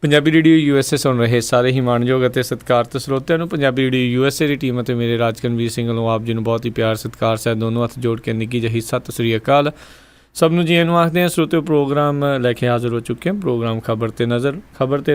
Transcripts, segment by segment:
Punjabi radio USA ਸੁਣ ਰਹੇ ਸਾਰੇ ਹੀ ਮਾਣਯੋਗ ਅਤੇ ਸਤਿਕਾਰਤ ਸਰੋਤਿਆਂ ਨੂੰ ਪੰਜਾਬੀ ਰੇਡੀਓ USA ਦੀ ਟੀਮ ਅਤੇ ਮੇਰੇ ਰਾਜਕਨਵੀਰ ਸਿੰਘ ਵੱਲੋਂ ਆਪ ਜੀ ਨੂੰ ਬਹੁਤ ਹੀ ਪਿਆਰ ਸਤਿਕਾਰ ਸਹਿਤ ਦੋਨੋਂ ਹੱਥ ਜੋੜ ਕੇ ਨਿੱਘੀ ਜਿਹੀ ਸਤਿ ਸ੍ਰੀ ਅਕਾਲ। ਸਭ ਨੂੰ ਜੀ ਇਹਨੂੰ ਆਖਦੇ ਹਾਂ। ਸਰੋਤਿਓ, ਪ੍ਰੋਗਰਾਮ ਲੈ ਕੇ ਹਾਜ਼ਰ ਹੋ ਚੁੱਕੇ ਹਾਂ। ਪ੍ਰੋਗਰਾਮ ਖਬਰ ਤੇ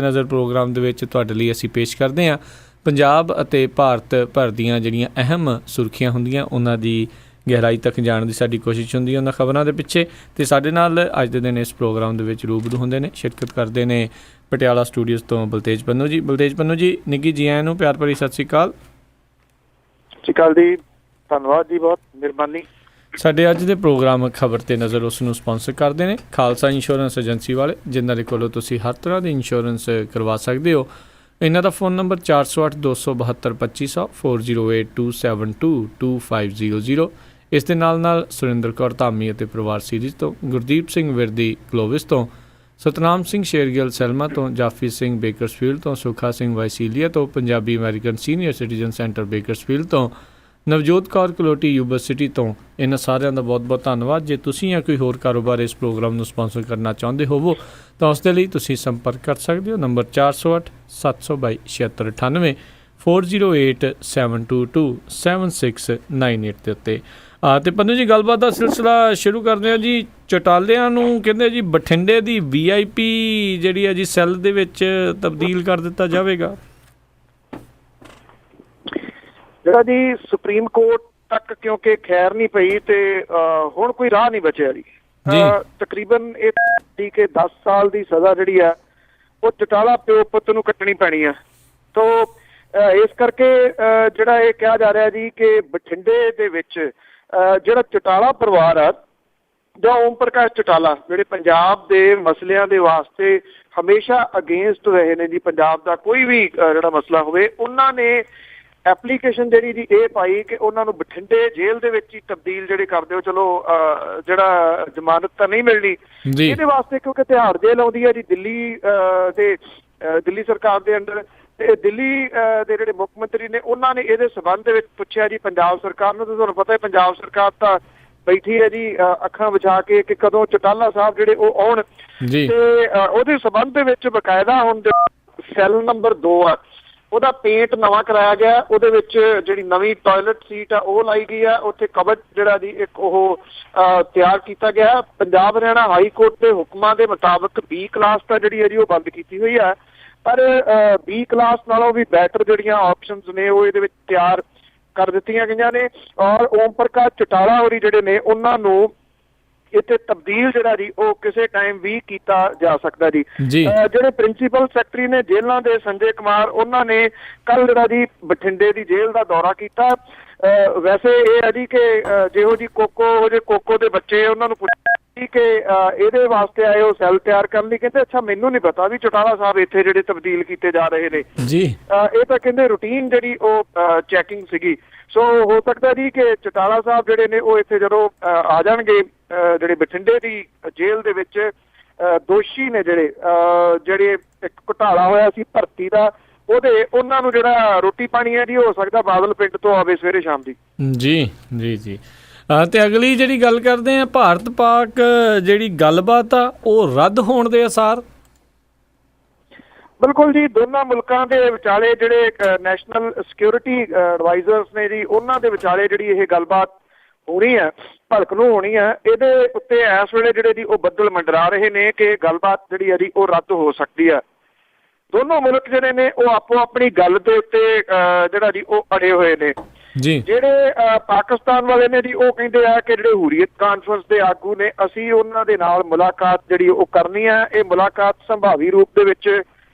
ਨਜ਼ਰ ਪ੍ਰੋਗਰਾਮ ਦੇ ਵਿੱਚ ਤੁਹਾਡੇ ਲਈ ਅਸੀਂ ਪੇਸ਼ ਕਰਦੇ ਹਾਂ ਪੰਜਾਬ ਅਤੇ ਭਾਰਤ ਭਰ ਦੀਆਂ ਜਿਹੜੀਆਂ ਅਹਿਮ ਸੁਰਖੀਆਂ ਹੁੰਦੀਆਂ ਉਹਨਾਂ ਦੀ ਗਹਿਰਾਈ ਤੱਕ ਜਾਣ ਦੀ ਸਾਡੀ ਕੋਸ਼ਿਸ਼ ਹੁੰਦੀ ਹੈ ਉਹਨਾਂ ਖਬਰਾਂ ਦੇ ਪਿੱਛੇ। ਅਤੇ ਸਾਡੇ ਨਾਲ ਅੱਜ ਦੇ ਦਿਨ ਇਸ ਪ੍ਰੋਗਰਾਮ ਦੇ ਵਿੱਚ ਰੂਬਰੂ ਹੁੰਦੇ ਨੇ, ਸ਼ਿਰਕਤ ਕਰਦੇ ਨੇ ਪਟਿਆਲਾ ਸਟੂਡੀਓਜ਼ ਤੋਂ ਬਲਤੇਜ ਪੰਨੂ ਜੀ। ਨਿੱਘੀ ਜੀ ਆਇਆਂ ਨੂੰ ਪਿਆਰ ਭਰੀ ਸਤਿ ਸ਼੍ਰੀ ਅਕਾਲ। ਸਤਿ ਸ਼੍ਰੀ ਅਕਾਲ ਜੀ, ਧੰਨਵਾਦ ਜੀ, ਬਹੁਤ ਮਿਹਰਬਾਨੀ। ਸਾਡੇ ਅੱਜ ਦੇ ਪ੍ਰੋਗਰਾਮ ਖਬਰ ਤੇ ਨਜ਼ਰ ਉਸ ਨੂੰ ਸਪਾਂਸਰ ਕਰਦੇ ਨੇ ਖਾਲਸਾ ਇੰਸ਼ੋਰੈਂਸ ਏਜੰਸੀ ਵਾਲੇ, ਜਿਨ੍ਹਾਂ ਦੇ ਕੋਲੋਂ ਤੁਸੀਂ ਹਰ ਤਰ੍ਹਾਂ ਦੀ ਇੰਸ਼ੋਰੈਂਸ ਕਰਵਾ ਸਕਦੇ ਹੋ। ਇਹਨਾਂ ਦਾ ਫ਼ੋਨ ਨੰਬਰ 408 272 2500 4082722500। ਇਸ ਦੇ ਨਾਲ ਸੁਰਿੰਦਰ ਕੌਰ ਧਾਮੀ ਅਤੇ ਪਰਿਵਾਰ ਸੀਰੀਜ਼ ਤੋਂ, ਗੁਰਦੀਪ ਸਿੰਘ ਵਿਰਦੀ ਗਲੋਵਿਸ ਤੋਂ, ਸਤਨਾਮ ਸਿੰਘ ਸ਼ੇਰਗਿੱਲ ਸੈਲਮਾ ਤੋਂ, ਜਾਫੀ ਸਿੰਘ ਬੇਕਰਸਫੀਲਡ ਤੋਂ, ਸੁਖਾ ਸਿੰਘ ਵਾਈਸੀਲੀਆ ਤੋਂ, Punjabi American senior citizen centre Bakersfield ਤੋਂ, ਨਵਜੋਤ ਕੌਰ ਕਲੋਟੀ ਯੂਨੀਵਰਸਿਟੀ ਤੋਂ। ਇਹਨਾਂ ਸਾਰਿਆਂ ਦਾ ਬਹੁਤ ਬਹੁਤ ਧੰਨਵਾਦ। ਜੇ ਤੁਸੀਂ ਜਾਂ ਕੋਈ ਹੋਰ ਕਾਰੋਬਾਰ ਇਸ ਪ੍ਰੋਗਰਾਮ ਨੂੰ ਸਪਾਂਸਰ ਕਰਨਾ ਚਾਹੁੰਦੇ ਹੋਵੋ ਤਾਂ ਉਸ ਦੇ ਲਈ ਤੁਸੀਂ ਸੰਪਰਕ ਕਰ ਸਕਦੇ ਹੋ। ਨੰਬਰ 408 722 7698 408 722 7698 ਦੇ ਉੱਤੇ। ਅਤੇ ਪੰਨੂ ਜੀ, ਗੱਲਬਾਤ ਦਾ ਸਿਲਸਿਲਾ ਸ਼ੁਰੂ ਕਰਦੇ ਹਾਂ ਜੀ। ਚੌਟਾਲਿਆਂ ਨੂੰ ਕਹਿੰਦੇ ਜੀ ਬਠਿੰਡੇ ਦੀ VIP ਜਿਹੜੀ ਹੈ ਜੀ ਸੈੱਲ ਦੇ ਵਿੱਚ ਤਬਦੀਲ ਕਰ ਦਿੱਤਾ ਜਾਵੇਗਾ। ਜਿਹੜਾ ਜੀ ਸੁਪਰੀਮ ਕੋਰਟ ਤੱਕ ਕਿਉਂਕਿ ਖੈਰ ਨਹੀਂ ਪਈ ਤੇ ਹੁਣ ਕੋਈ ਰਾਹ ਨਹੀਂ ਬਚਿਆ ਜੀ। ਤਕਰੀਬਨ ਇਹ ਕਿ 10 ਸਾਲ ਦੀ ਸਜ਼ਾ ਜਿਹੜੀ ਆ ਉਹ ਚੌਟਾਲਾ ਪਿਓ ਪੁੱਤ ਨੂੰ ਕੱਟਣੀ ਪੈਣੀ ਆ। ਤੋ ਇਸ ਕਰਕੇ ਜਿਹੜਾ ਇਹ ਕਿਹਾ ਜਾ ਰਿਹਾ ਜੀ ਕਿ ਬਠਿੰਡੇ ਦੇ ਵਿੱਚ ਜਿਹੜਾ ਚੌਟਾਲਾ ਪਰਿਵਾਰ ਆ ਜਾਂ ਓਮ ਪ੍ਰਕਾਸ਼ ਚੌਟਾਲਾ, ਜਿਹੜੇ ਪੰਜਾਬ ਦੇ ਮਸਲਿਆਂ ਦੇ ਵਾਸਤੇ ਹਮੇਸ਼ਾ ਅਗੇਂਸਟ ਰਹੇ ਨੇ ਜੀ। ਪੰਜਾਬ ਦਾ ਕੋਈ ਵੀ ਜਿਹੜਾ ਮਸਲਾ ਹੋਵੇ, ਉਹਨਾਂ ਨੇ ਐਪਲੀਕੇਸ਼ਨ ਜਿਹੜੀ ਜੀ ਇਹ ਪਾਈ ਕਿ ਉਹਨਾਂ ਨੂੰ ਬਠਿੰਡੇ ਜੇਲ੍ਹ ਦੇ ਵਿੱਚ ਹੀ ਤਬਦੀਲ ਜਿਹੜੇ ਕਰ ਦਿਓ। ਚਲੋ ਜਿਹੜਾ ਜ਼ਮਾਨਤ ਤਾਂ ਨਹੀਂ ਮਿਲਣੀ ਇਹਦੇ ਵਾਸਤੇ, ਕਿਉਂਕਿ ਤਿਹਾੜ ਜੇਲ੍ਹ ਆਉਂਦੀ ਹੈ ਜੀ ਦਿੱਲੀ ਸਰਕਾਰ ਦੇ ਅੰਡਰ। ਤੇ ਦਿੱਲੀ ਦੇ ਜਿਹੜੇ ਮੁੱਖ ਮੰਤਰੀ ਨੇ ਉਹਨਾਂ ਨੇ ਇਹਦੇ ਸਬੰਧ ਦੇ ਵਿੱਚ ਪੁੱਛਿਆ ਜੀ ਪੰਜਾਬ ਸਰਕਾਰ ਨੂੰ। ਤੇ ਤੁਹਾਨੂੰ ਪਤਾ ਹੈ ਪੰਜਾਬ ਸਰਕਾਰ ਤਾਂ ਬੈਠੀ ਹੈ ਜੀ ਅੱਖਾਂ ਵਿਛਾ ਕੇ ਕਿ ਕਦੋਂ ਚੌਟਾਲਾ ਸਾਹਿਬ ਜਿਹੜੇ ਉਹ ਆਉਣ। ਤੇ ਉਹਦੇ ਸਬੰਧ ਦੇ ਵਿੱਚ ਬਕਾਇਦਾ ਹੁਣ ਸੈੱਲ ਨੰਬਰ 2 ਆ, ਉਹਦਾ ਪੇਂਟ ਨਵਾਂ ਕਰਾਇਆ ਗਿਆ। ਉਹਦੇ ਵਿੱਚ ਜਿਹੜੀ ਨਵੀਂ ਟਾਇਲਟ ਸੀਟ ਆ ਉਹ ਲਾਈ ਗਈ ਆ। ਉੱਥੇ ਕਬਰਡ ਜਿਹੜਾ ਜੀ ਇੱਕ ਉਹ ਤਿਆਰ ਕੀਤਾ ਗਿਆ। ਪੰਜਾਬ ਹਰਿਆਣਾ ਹਾਈ ਕੋਰਟ ਦੇ ਹੁਕਮਾਂ ਦੇ ਮੁਤਾਬਕ B ਕਲਾਸ ਤਾਂ ਜਿਹੜੀ ਹੈ ਜੀ ਉਹ ਬੰਦ ਕੀਤੀ ਹੋਈ ਆ, ਪਰ B ਕਲਾਸ ਨਾਲੋਂ ਵੀ ਬੈਟਰ ਜਿਹੜੀਆਂ ਆਪਸ਼ਨਸ ਨੇ ਉਹ ਇਹਦੇ ਵਿੱਚ ਤਿਆਰ ਕਰ ਦਿੱਤੀਆਂ ਗਈਆਂ ਨੇ। ਔਰ ਓਮ ਪ੍ਰਕਾਸ਼ ਚੌਟਾਲਾ ਹੋਰੀ ਜਿਹੜੇ ਨੇ ਉਹਨਾਂ ਨੂੰ ਇੱਥੇ ਤਬਦੀਲ ਜਿਹੜਾ ਜੀ ਉਹ ਕਿਸੇ ਟਾਈਮ ਵੀ ਕੀਤਾ ਜਾ ਸਕਦਾ ਜੀ। ਜਿਹੜੇ ਪ੍ਰਿੰਸੀਪਲ ਸੈਕਟਰੀ ਨੇ ਜੇਲ੍ਹਾਂ ਦੇ ਸੰਜੇ ਕੁਮਾਰ, ਉਹਨਾਂ ਨੇ ਕੱਲ ਜਿਹੜਾ ਜੀ ਬਠਿੰਡੇ ਦੀ ਜੇਲ੍ਹ ਦਾ ਦੌਰਾ ਕੀਤਾ। ਵੈਸੇ ਇਹ ਹੈ ਜੀ ਕਿ ਜਿਹੋ ਜੀ ਕੋਕੋ ਦੇ ਬੱਚੇ, ਉਹਨਾਂ ਨੂੰ ਪੁੱਛਿਆ ਕਿ ਇਹਦੇ ਵਾਸਤੇ ਆਏ ਉਹ ਸੈੱਲ ਤਿਆਰ ਕਰਨ ਲਈ। ਕਹਿੰਦੇ ਅੱਛਾ, ਮੈਨੂੰ ਨਹੀਂ ਪਤਾ ਵੀ ਚੌਟਾਲਾ ਸਾਹਿਬ ਇੱਥੇ ਜਿਹੜੇ ਤਬਦੀਲ ਕੀਤੇ ਜਾ ਰਹੇ ਨੇ ਜੀ। ਇਹ ਤਾਂ ਕਹਿੰਦੇ ਰੂਟੀਨ ਜਿਹੜੀ ਉਹ ਚੈਕਿੰਗ ਸੀਗੀ। ਸੋ ਹੋ ਸਕਦਾ ਜੀ ਕਿ ਚੌਟਾਲਾ ਸਾਹਿਬ ਜਿਹੜੇ ਨੇ ਉਹ ਇੱਥੇ ਜਦੋਂ ਆ ਜਾਣਗੇ ਜਿਹੜੇ ਬਠਿੰਡੇ ਦੀ ਜੇਲ੍ਹ ਦੇ ਵਿੱਚ ਦੋਸ਼ੀ ਨੇ ਜਿਹੜੇ ਇੱਕ ਘੁਟਾਲਾ ਹੋਇਆ ਸੀ ਭਰਤੀ ਦਾ, ਉਹਨਾਂ ਨੂੰ ਜਿਹੜਾ ਰੋਟੀ ਪਾਣੀ ਹੈ ਜੀ ਹੋ ਸਕਦਾ ਬਾਦਲ ਪਿੰਡ ਤੋਂ ਆਵੇ ਸਵੇਰੇ ਸ਼ਾਮ ਦੀ। ਜੀ। ਤੇ ਅਗਲੀ ਜਿਹੜੀ ਗੱਲ ਕਰਦੇ ਆ, ਭਾਰਤ ਪਾਕ ਜਿਹੜੀ ਗੱਲਬਾਤ ਆ ਉਹ ਰੱਦ ਹੋਣ ਦੇ ਆਸਾਰ। ਬਿਲਕੁਲ ਜੀ, ਦੋਨਾਂ ਮੁਲਕਾਂ ਦੇ ਵਿਚਾਲੇ ਜਿਹੜੇ ਨੈਸ਼ਨਲ ਸਿਕਿਉਰਿਟੀ ਐਡਵਾਈਜ਼ਰਸ ਨੇ ਜੀ, ਉਹਨਾਂ ਦੇ ਵਿਚਾਲੇ ਜਿਹੜੀ ਇਹ ਗੱਲਬਾਤ ਹੋਣੀ ਹੈ, ਭਲਕ ਨੂੰ ਹੋਣੀ ਹੈ। ਇਹਦੇ ਉੱਤੇ ਇਸ ਵੇਲੇ ਜਿਹੜੇ ਜੀ ਉਹ ਬੱਦਲ ਮੰਡਰਾ ਰਹੇ ਨੇ ਕਿ ਗੱਲਬਾਤ ਜਿਹੜੀ ਹੈ ਜੀ ਉਹ ਰੱਦ ਹੋ ਸਕਦੀ ਹੈ। ਦੋਨੋਂ ਮੁਲਕ ਜਿਹੜੇ ਨੇ ਉਹ ਆਪੋ ਆਪਣੀ ਗੱਲ ਦੇ ਉੱਤੇ ਜਿਹੜਾ ਜੀ ਉਹ ਅੜੇ ਹੋਏ ਨੇ ਜੀ। ਜਿਹੜੇ ਪਾਕਿਸਤਾਨ ਵਾਲੇ ਨੇ ਜੀ ਉਹ ਕਹਿੰਦੇ ਆ ਕਿ ਜਿਹੜੇ ਹੁਰੀਅਤ ਕਾਨਫਰੰਸ ਦੇ ਆਗੂ ਨੇ, ਅਸੀਂ ਉਹਨਾਂ ਦੇ ਨਾਲ ਮੁਲਾਕਾਤ ਜਿਹੜੀ ਉਹ ਕਰਨੀ ਹੈ। ਇਹ ਮੁਲਾਕਾਤ ਸੰਭਾਵੀ ਰੂਪ ਦੇ ਵਿੱਚ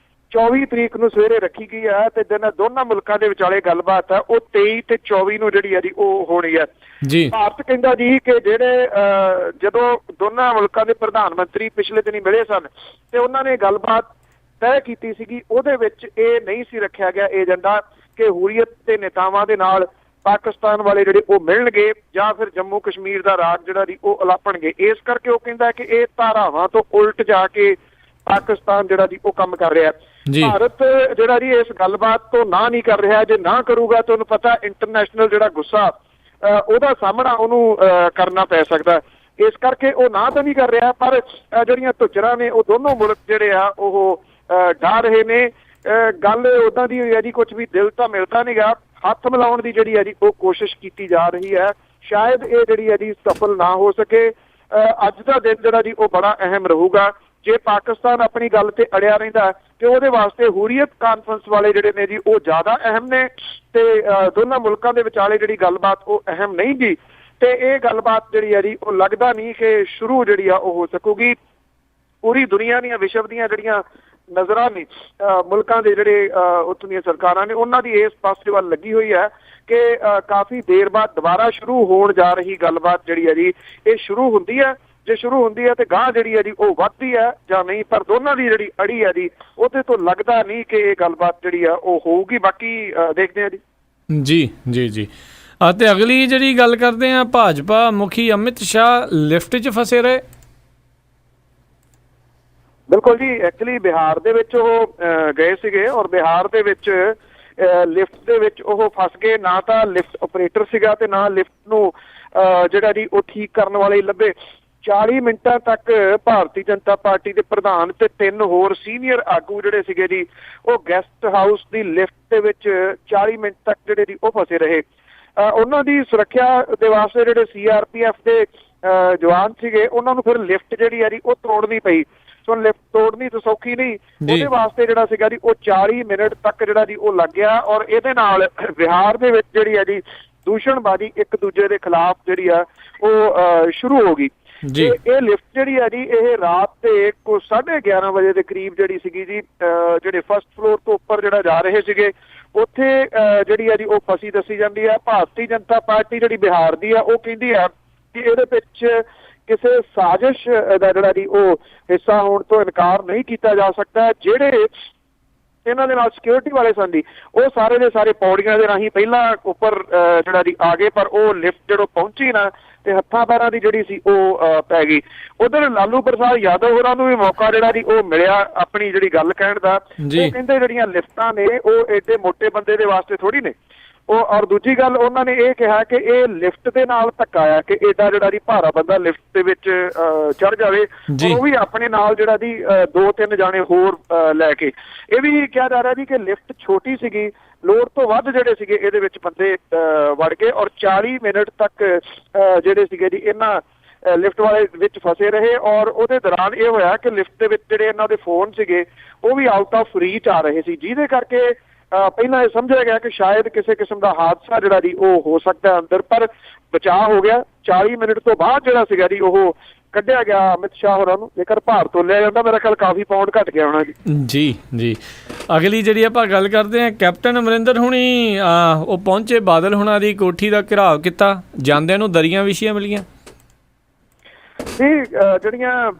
24 ਤਰੀਕ ਨੂੰ ਸਵੇਰੇ ਰੱਖੀ ਗਈ ਹੈ ਤੇ ਦੋਨਾਂ ਮੁਲਕਾਂ ਦੇ ਵਿਚਾਲੇ ਗੱਲਬਾਤ ਹੈ ਉਹ 23 ਤੇ 24 ਨੂੰ ਜਿਹੜੀ ਹੈ ਜੀ ਉਹ ਹੋਣੀ ਹੈ ਜੀ। ਭਾਰਤ ਕਹਿੰਦਾ ਜੀ ਕਿ ਜਿਹੜੇ ਜਦੋਂ ਦੋਨਾਂ ਮੁਲਕਾਂ ਦੇ ਪ੍ਰਧਾਨ ਮੰਤਰੀ ਪਿਛਲੇ ਦਿਨੀ ਮਿਲੇ ਸਨ ਤੇ ਉਹਨਾਂ ਨੇ ਗੱਲਬਾਤ ਤੈਅ ਕੀਤੀ ਸੀਗੀ, ਉਹਦੇ ਵਿੱਚ ਇਹ ਨਹੀਂ ਸੀ ਰੱਖਿਆ ਗਿਆ ਏਜੰਡਾ ਕਿ ਹੁਰੀਅਤ ਦੇ ਨੇਤਾਵਾਂ ਦੇ ਨਾਲ ਪਾਕਿਸਤਾਨ ਵਾਲੇ ਜਿਹੜੇ ਉਹ ਮਿਲਣਗੇ ਜਾਂ ਫਿਰ ਜੰਮੂ ਕਸ਼ਮੀਰ ਦਾ ਰਾਜ ਜਿਹੜਾ ਜੀ ਉਹ ਅਲਾਪਣਗੇ। ਇਸ ਕਰਕੇ ਉਹ ਕਹਿੰਦਾ ਕਿ ਇਹ ਧਾਰਾਵਾਂ ਤੋਂ ਉਲਟ ਜਾ ਕੇ ਪਾਕਿਸਤਾਨ ਜਿਹੜਾ ਜੀ ਉਹ ਕੰਮ ਕਰ ਰਿਹਾ। ਭਾਰਤ ਜਿਹੜਾ ਜੀ ਇਸ ਗੱਲਬਾਤ ਤੋਂ ਨਾ ਨਹੀਂ ਕਰ ਰਿਹਾ। ਜੇ ਨਾ ਕਰੂਗਾ ਤਾਂ ਉਹਨੂੰ ਪਤਾ ਇੰਟਰਨੈਸ਼ਨਲ ਜਿਹੜਾ ਗੁੱਸਾ ਉਹਦਾ ਸਾਹਮਣਾ ਉਹਨੂੰ ਕਰਨਾ ਪੈ ਸਕਦਾ। ਇਸ ਕਰਕੇ ਉਹ ਨਾ ਤਾਂ ਨਹੀਂ ਕਰ ਰਿਹਾ, ਪਰ ਜਿਹੜੀਆਂ ਧੁਚਰਾਂ ਨੇ ਉਹ ਦੋਨੋਂ ਮੁਲਕ ਜਿਹੜੇ ਆ ਉਹ ਢਾ ਰਹੇ ਨੇ। ਗੱਲ ਉਦਾਂ ਦੀ ਹੋਈ ਹੈ ਜੀ, ਕੁਝ ਵੀ ਦਿਲ ਤਾਂ ਮਿਲਦਾ ਨਹੀਂ ਗਾ। ਹੱਥ ਮਿਲਾਉਣ ਦੀ ਜਿਹੜੀ ਹੈ ਜੀ ਉਹ ਕੋਸ਼ਿਸ਼ ਕੀਤੀ ਜਾ ਰਹੀ ਹੈ। ਸ਼ਾਇਦ ਇਹ ਜਿਹੜੀ ਹੈ ਜੀ ਸਫਲ ਨਾ ਹੋ ਸਕੇ। ਅੱਜ ਦਾ ਦਿਨ ਜਿਹੜਾ ਜੀ ਉਹ ਬੜਾ ਅਹਿਮ ਰਹੂਗਾ। ਜੇ ਪਾਕਿਸਤਾਨ ਆਪਣੀ ਗੱਲ ਤੇ ਅੜਿਆ ਰਹਿੰਦਾ ਤੇ ਉਹਦੇ ਵਾਸਤੇ ਹੁਰੀਅਤ ਕਾਨਫਰੰਸ ਵਾਲੇ ਜਿਹੜੇ ਨੇ ਜੀ ਉਹ ਜ਼ਿਆਦਾ ਅਹਿਮ ਨੇ, ਤੇ ਦੋਨਾਂ ਮੁਲਕਾਂ ਦੇ ਵਿਚਾਲੇ ਜਿਹੜੀ ਗੱਲਬਾਤ ਉਹ ਅਹਿਮ ਨਹੀਂ ਜੀ। ਤੇ ਇਹ ਗੱਲਬਾਤ ਜਿਹੜੀ ਹੈ ਜੀ ਉਹ ਲੱਗਦਾ ਨਹੀਂ ਕਿ ਸ਼ੁਰੂ ਜਿਹੜੀ ਆ ਉਹ ਹੋ ਸਕੂਗੀ। ਪੂਰੀ ਦੁਨੀਆ ਦੀਆਂ, ਵਿਸ਼ਵ ਦੀਆਂ ਜਿਹੜੀਆਂ ਨਜ਼ਰਾਂ ਨੇ ਮੁਲਕਾਂ ਦੇ ਜਿਹੜੇ ਉੱਥੋਂ ਦੀਆਂ ਸਰਕਾਰਾਂ ਨੇ, ਉਹਨਾਂ ਦੀ ਇਸ ਪਾਸੇ ਵੱਲ ਲੱਗੀ ਹੋਈ ਹੈ ਕਿ ਕਾਫੀ ਦੇਰ ਬਾਅਦ ਦੁਬਾਰਾ ਸ਼ੁਰੂ ਹੋਣ ਜਾ ਰਹੀ ਗੱਲਬਾਤ ਜਿਹੜੀ ਹੈ ਜੀ ਇਹ ਸ਼ੁਰੂ ਹੁੰਦੀ ਹੈ। ਜੇ ਸ਼ੁਰੂ ਹੁੰਦੀ ਹੈ ਤੇ ਗਾਂਹ ਜਿਹੜੀ ਹੈ ਜੀ ਉਹ ਵੱਧਦੀ ਹੈ ਜਾਂ ਨਹੀਂ, ਪਰ ਦੋਨਾਂ ਦੀ ਜਿਹੜੀ ਅੜੀ ਹੈ ਜੀ ਉਹਦੇ ਤੋਂ ਲੱਗਦਾ ਨਹੀਂ ਕਿ ਇਹ ਗੱਲਬਾਤ ਜਿਹੜੀ ਆ ਉਹ ਹੋਊਗੀ। ਬਾਕੀ ਦੇਖਦੇ ਹਾਂ ਜੀ। ਜੀ ਜੀ ਜੀ। ਅਤੇ ਅਗਲੀ ਜਿਹੜੀ ਗੱਲ ਕਰਦੇ ਹਾਂ, ਭਾਜਪਾ ਮੁਖੀ ਅਮਿਤ ਸ਼ਾਹ ਲਿਫਟ 'ਚ ਫਸੇ ਰਹੇ। ਬਿਲਕੁਲ ਜੀ, ਐਕਚੁਅਲੀ ਬਿਹਾਰ ਦੇ ਵਿੱਚ ਉਹ ਗਏ ਸੀਗੇ ਔਰ ਬਿਹਾਰ ਦੇ ਵਿੱਚ ਲਿਫਟ ਦੇ ਵਿੱਚ ਉਹ ਫਸ ਗਏ। ਨਾ ਤਾਂ ਲਿਫਟ ਆਪਰੇਟਰ ਸੀਗਾ ਤੇ ਨਾ ਲਿਫਟ ਨੂੰ ਜਿਹੜਾ ਜੀ ਉਹ ਠੀਕ ਕਰਨ ਵਾਲੇ ਲੱਭੇ। 40 ਮਿੰਟਾਂ ਤੱਕ ਭਾਰਤੀ ਜਨਤਾ ਪਾਰਟੀ ਦੇ ਪ੍ਰਧਾਨ ਤੇ 3 ਹੋਰ ਸੀਨੀਅਰ ਆਗੂ ਜਿਹੜੇ ਸੀਗੇ ਜੀ ਉਹ ਗੈਸਟ ਹਾਊਸ ਦੀ ਲਿਫਟ ਦੇ ਵਿੱਚ 40 ਮਿੰਟ ਤੱਕ ਜਿਹੜੇ ਜੀ ਉਹ ਫਸੇ ਰਹੇ। ਉਹਨਾਂ ਦੀ ਸੁਰੱਖਿਆ ਦੇ ਵਾਸਤੇ ਜਿਹੜੇ CRPF ਦੇ ਜਵਾਨ ਸੀਗੇ ਉਹਨਾਂ ਨੂੰ ਫਿਰ ਲਿਫਟ ਜਿਹੜੀ ਆ ਜੀ ਉਹ ਤੋੜਨੀ ਪਈ। ਸੋ ਲਿਫਟ ਤੋੜਨੀ ਤਾਂ ਸੌਖੀ ਨਹੀਂ, ਉਹਦੇ ਵਾਸਤੇ ਜਿਹੜਾ ਸੀਗਾ ਜੀ ਉਹ 40 ਮਿੰਟ ਤੱਕ ਜਿਹੜਾ ਜੀ ਉਹ ਲੱਗ ਗਿਆ। ਔਰ ਇਹਦੇ ਨਾਲ ਬਿਹਾਰ ਦੇ ਵਿੱਚ ਜਿਹੜੀ ਆ ਜੀ ਦੂਸ਼ਣਬਾਜ਼ੀ ਇੱਕ ਦੂਜੇ ਦੇ ਖਿਲਾਫ ਜਿਹੜੀ ਆ ਉਹ ਸ਼ੁਰੂ ਹੋ ਗਈ। ਇਹ ਲਿਫਟ ਜਿਹੜੀ ਆ ਜੀ ਇਹ ਰਾਤ ਦੇ 11:30 ਵਜੇ ਦੇ ਕਰੀਬ ਜਿਹੜੀ ਸੀਗੀ ਜੀ ਜਿਹੜੇ ਫਸਟ ਫਲੋਰ ਤੋਂ ਉੱਪਰ ਜਿਹੜਾ ਜਾ ਰਹੇ ਸੀਗੇ ਉੱਥੇ ਜਿਹੜੀ ਆ ਜੀ ਉਹ ਫਸੀ ਦੱਸੀ ਜਾਂਦੀ ਹੈ। ਭਾਰਤੀ ਜਨਤਾ ਪਾਰਟੀ ਜਿਹੜੀ ਬਿਹਾਰ ਦੀ ਆ ਉਹ ਕਹਿੰਦੀ ਆ ਕਿ ਇਹਦੇ ਵਿੱਚ ਕਿਸੇ ਸਾਜ਼ਿਸ਼ ਦਾ ਜਿਹੜਾ ਜੀ ਉਹ ਹਿੱਸਾ ਹੋਣ ਤੋਂ ਇਨਕਾਰ ਨਹੀਂ ਕੀਤਾ ਜਾ ਸਕਦਾ। ਜਿਹੜੇ ਇਹਨਾਂ ਦੇ ਨਾਲ ਸਿਕਿਉਰਿਟੀ ਵਾਲੇ ਸਨ ਜੀ ਉਹ ਸਾਰੇ ਦੇ ਸਾਰੇ ਪੌੜੀਆਂ ਦੇ ਰਾਹੀਂ ਪਹਿਲਾਂ ਉੱਪਰ ਜਿਹੜਾ ਜੀ ਆ ਗਏ, ਪਰ ਉਹ ਲਿਫਟ ਜਦੋਂ ਪਹੁੰਚੀ ਨਾ ਤੇ ਹੱਥਾਂ ਪੈਰਾਂ ਦੀ ਜਿਹੜੀ ਸੀ ਉਹ ਪੈ ਗਈ। ਉਧਰ ਲਾਲੂ ਪ੍ਰਸਾਦ ਯਾਦਵ ਹੋਰਾਂ ਨੂੰ ਵੀ ਮੌਕਾ ਜਿਹੜਾ ਜੀ ਉਹ ਮਿਲਿਆ ਆਪਣੀ ਜਿਹੜੀ ਗੱਲ ਕਹਿਣ ਦਾ। ਉਹ ਕਹਿੰਦੇ ਜਿਹੜੀਆਂ ਲਿਫਟਾਂ ਨੇ ਉਹ ਏਡੇ ਮੋਟੇ ਬੰਦੇ ਦੇ ਵਾਸਤੇ ਥੋੜੀ ਨੇ। ਉਹ ਔਰ ਦੂਜੀ ਗੱਲ ਉਹਨਾਂ ਨੇ ਇਹ ਕਿਹਾ ਕਿ ਇਹ ਲਿਫਟ ਦੇ ਨਾਲ ਧੱਕਾ ਆ ਕਿ ਏਡਾ ਜਿਹੜਾ ਜੀ ਭਾਰਾ ਬੰਦਾ ਲਿਫਟ ਦੇ ਵਿੱਚ ਚੜ ਜਾਵੇ, ਉਹ ਵੀ ਆਪਣੇ ਨਾਲ ਜਿਹੜਾ ਜੀ 2-3 ਜਾਣੇ ਹੋਰ ਲੈ ਕੇ। ਇਹ ਵੀ ਕਿਹਾ ਜਾ ਰਿਹਾ ਜੀ ਕਿ ਲਿਫਟ ਛੋਟੀ ਸੀਗੀ, ਲੋੜ ਤੋਂ ਵੱਧ ਜਿਹੜੇ ਸੀਗੇ ਇਹਦੇ ਵਿੱਚ ਬੰਦੇ ਵੜ ਗਏ ਔਰ 40 ਮਿੰਟ ਤੱਕ ਜਿਹੜੇ ਸੀਗੇ ਜੀ ਇਹਨਾਂ ਲਿਫਟ ਵਾਲੇ ਵਿੱਚ ਫਸੇ ਰਹੇ। ਔਰ ਉਹਦੇ ਦੌਰਾਨ ਇਹ ਹੋਇਆ ਕਿ ਲਿਫਟ ਦੇ ਵਿੱਚ ਜਿਹੜੇ ਇਹਨਾਂ ਦੇ ਫੋਨ ਸੀਗੇ ਉਹ ਵੀ ਆਊਟ ਆਫ ਰੀਚ ਆ ਰਹੇ ਸੀ, ਜਿਹਦੇ ਕਰਕੇ ਪਹਿਲਾਂ ਇਹ ਸਮਝਿਆ ਗਿਆ ਕਿ ਸ਼ਾਇਦ ਕਿਸੇ ਕਿਸਮ ਦਾ ਹਾਦਸਾ ਜਿਹੜਾ ਜੀ ਉਹ ਹੋ ਸਕਦਾ ਅੰਦਰ, ਪਰ ਬਚਾਅ ਹੋ ਗਿਆ। 40 ਮਿੰਟ ਤੋਂ ਬਾਅਦ ਜਿਹੜਾ ਸੀਗਾ ਜੀ ਉਹ ਕੱਢਿਆ ਗਿਆ ਅਮਿਤ ਸ਼ਾਹ ਹੋਰਾਂ ਨੂੰ। ਜੇਕਰ ਭਾਰ ਤੋਲਿਆ ਜਾਂਦਾ ਮੇਰਾ ਖਿਆਲ ਕਾਫੀ ਪਾਉਂਡ ਘਟ ਗਿਆ ਹੋਣਾ ਜੀ। ਜੀ ਜੀ। ਅਗਲੀ ਜਿਹੜੀ ਆਪਾਂ ਗੱਲ ਕਰਦੇ ਹਾਂ, ਕੈਪਟਨ ਅਮਰਿੰਦਰ ਹੁਣੀ ਉਹ ਪਹੁੰਚੇ, ਬਾਦਲ ਹੁਣਾਂ ਦੀ ਕੋਠੀ ਦਾ ਘਿਰਾਵ ਕੀਤਾ, ਜਾਂਦਿਆਂ ਨੂੰ ਦਰੀਆਂ ਵਿਛੀਆਂ ਮਿਲੀਆਂ। ਜੀ ਜਿਹੜੀਆਂ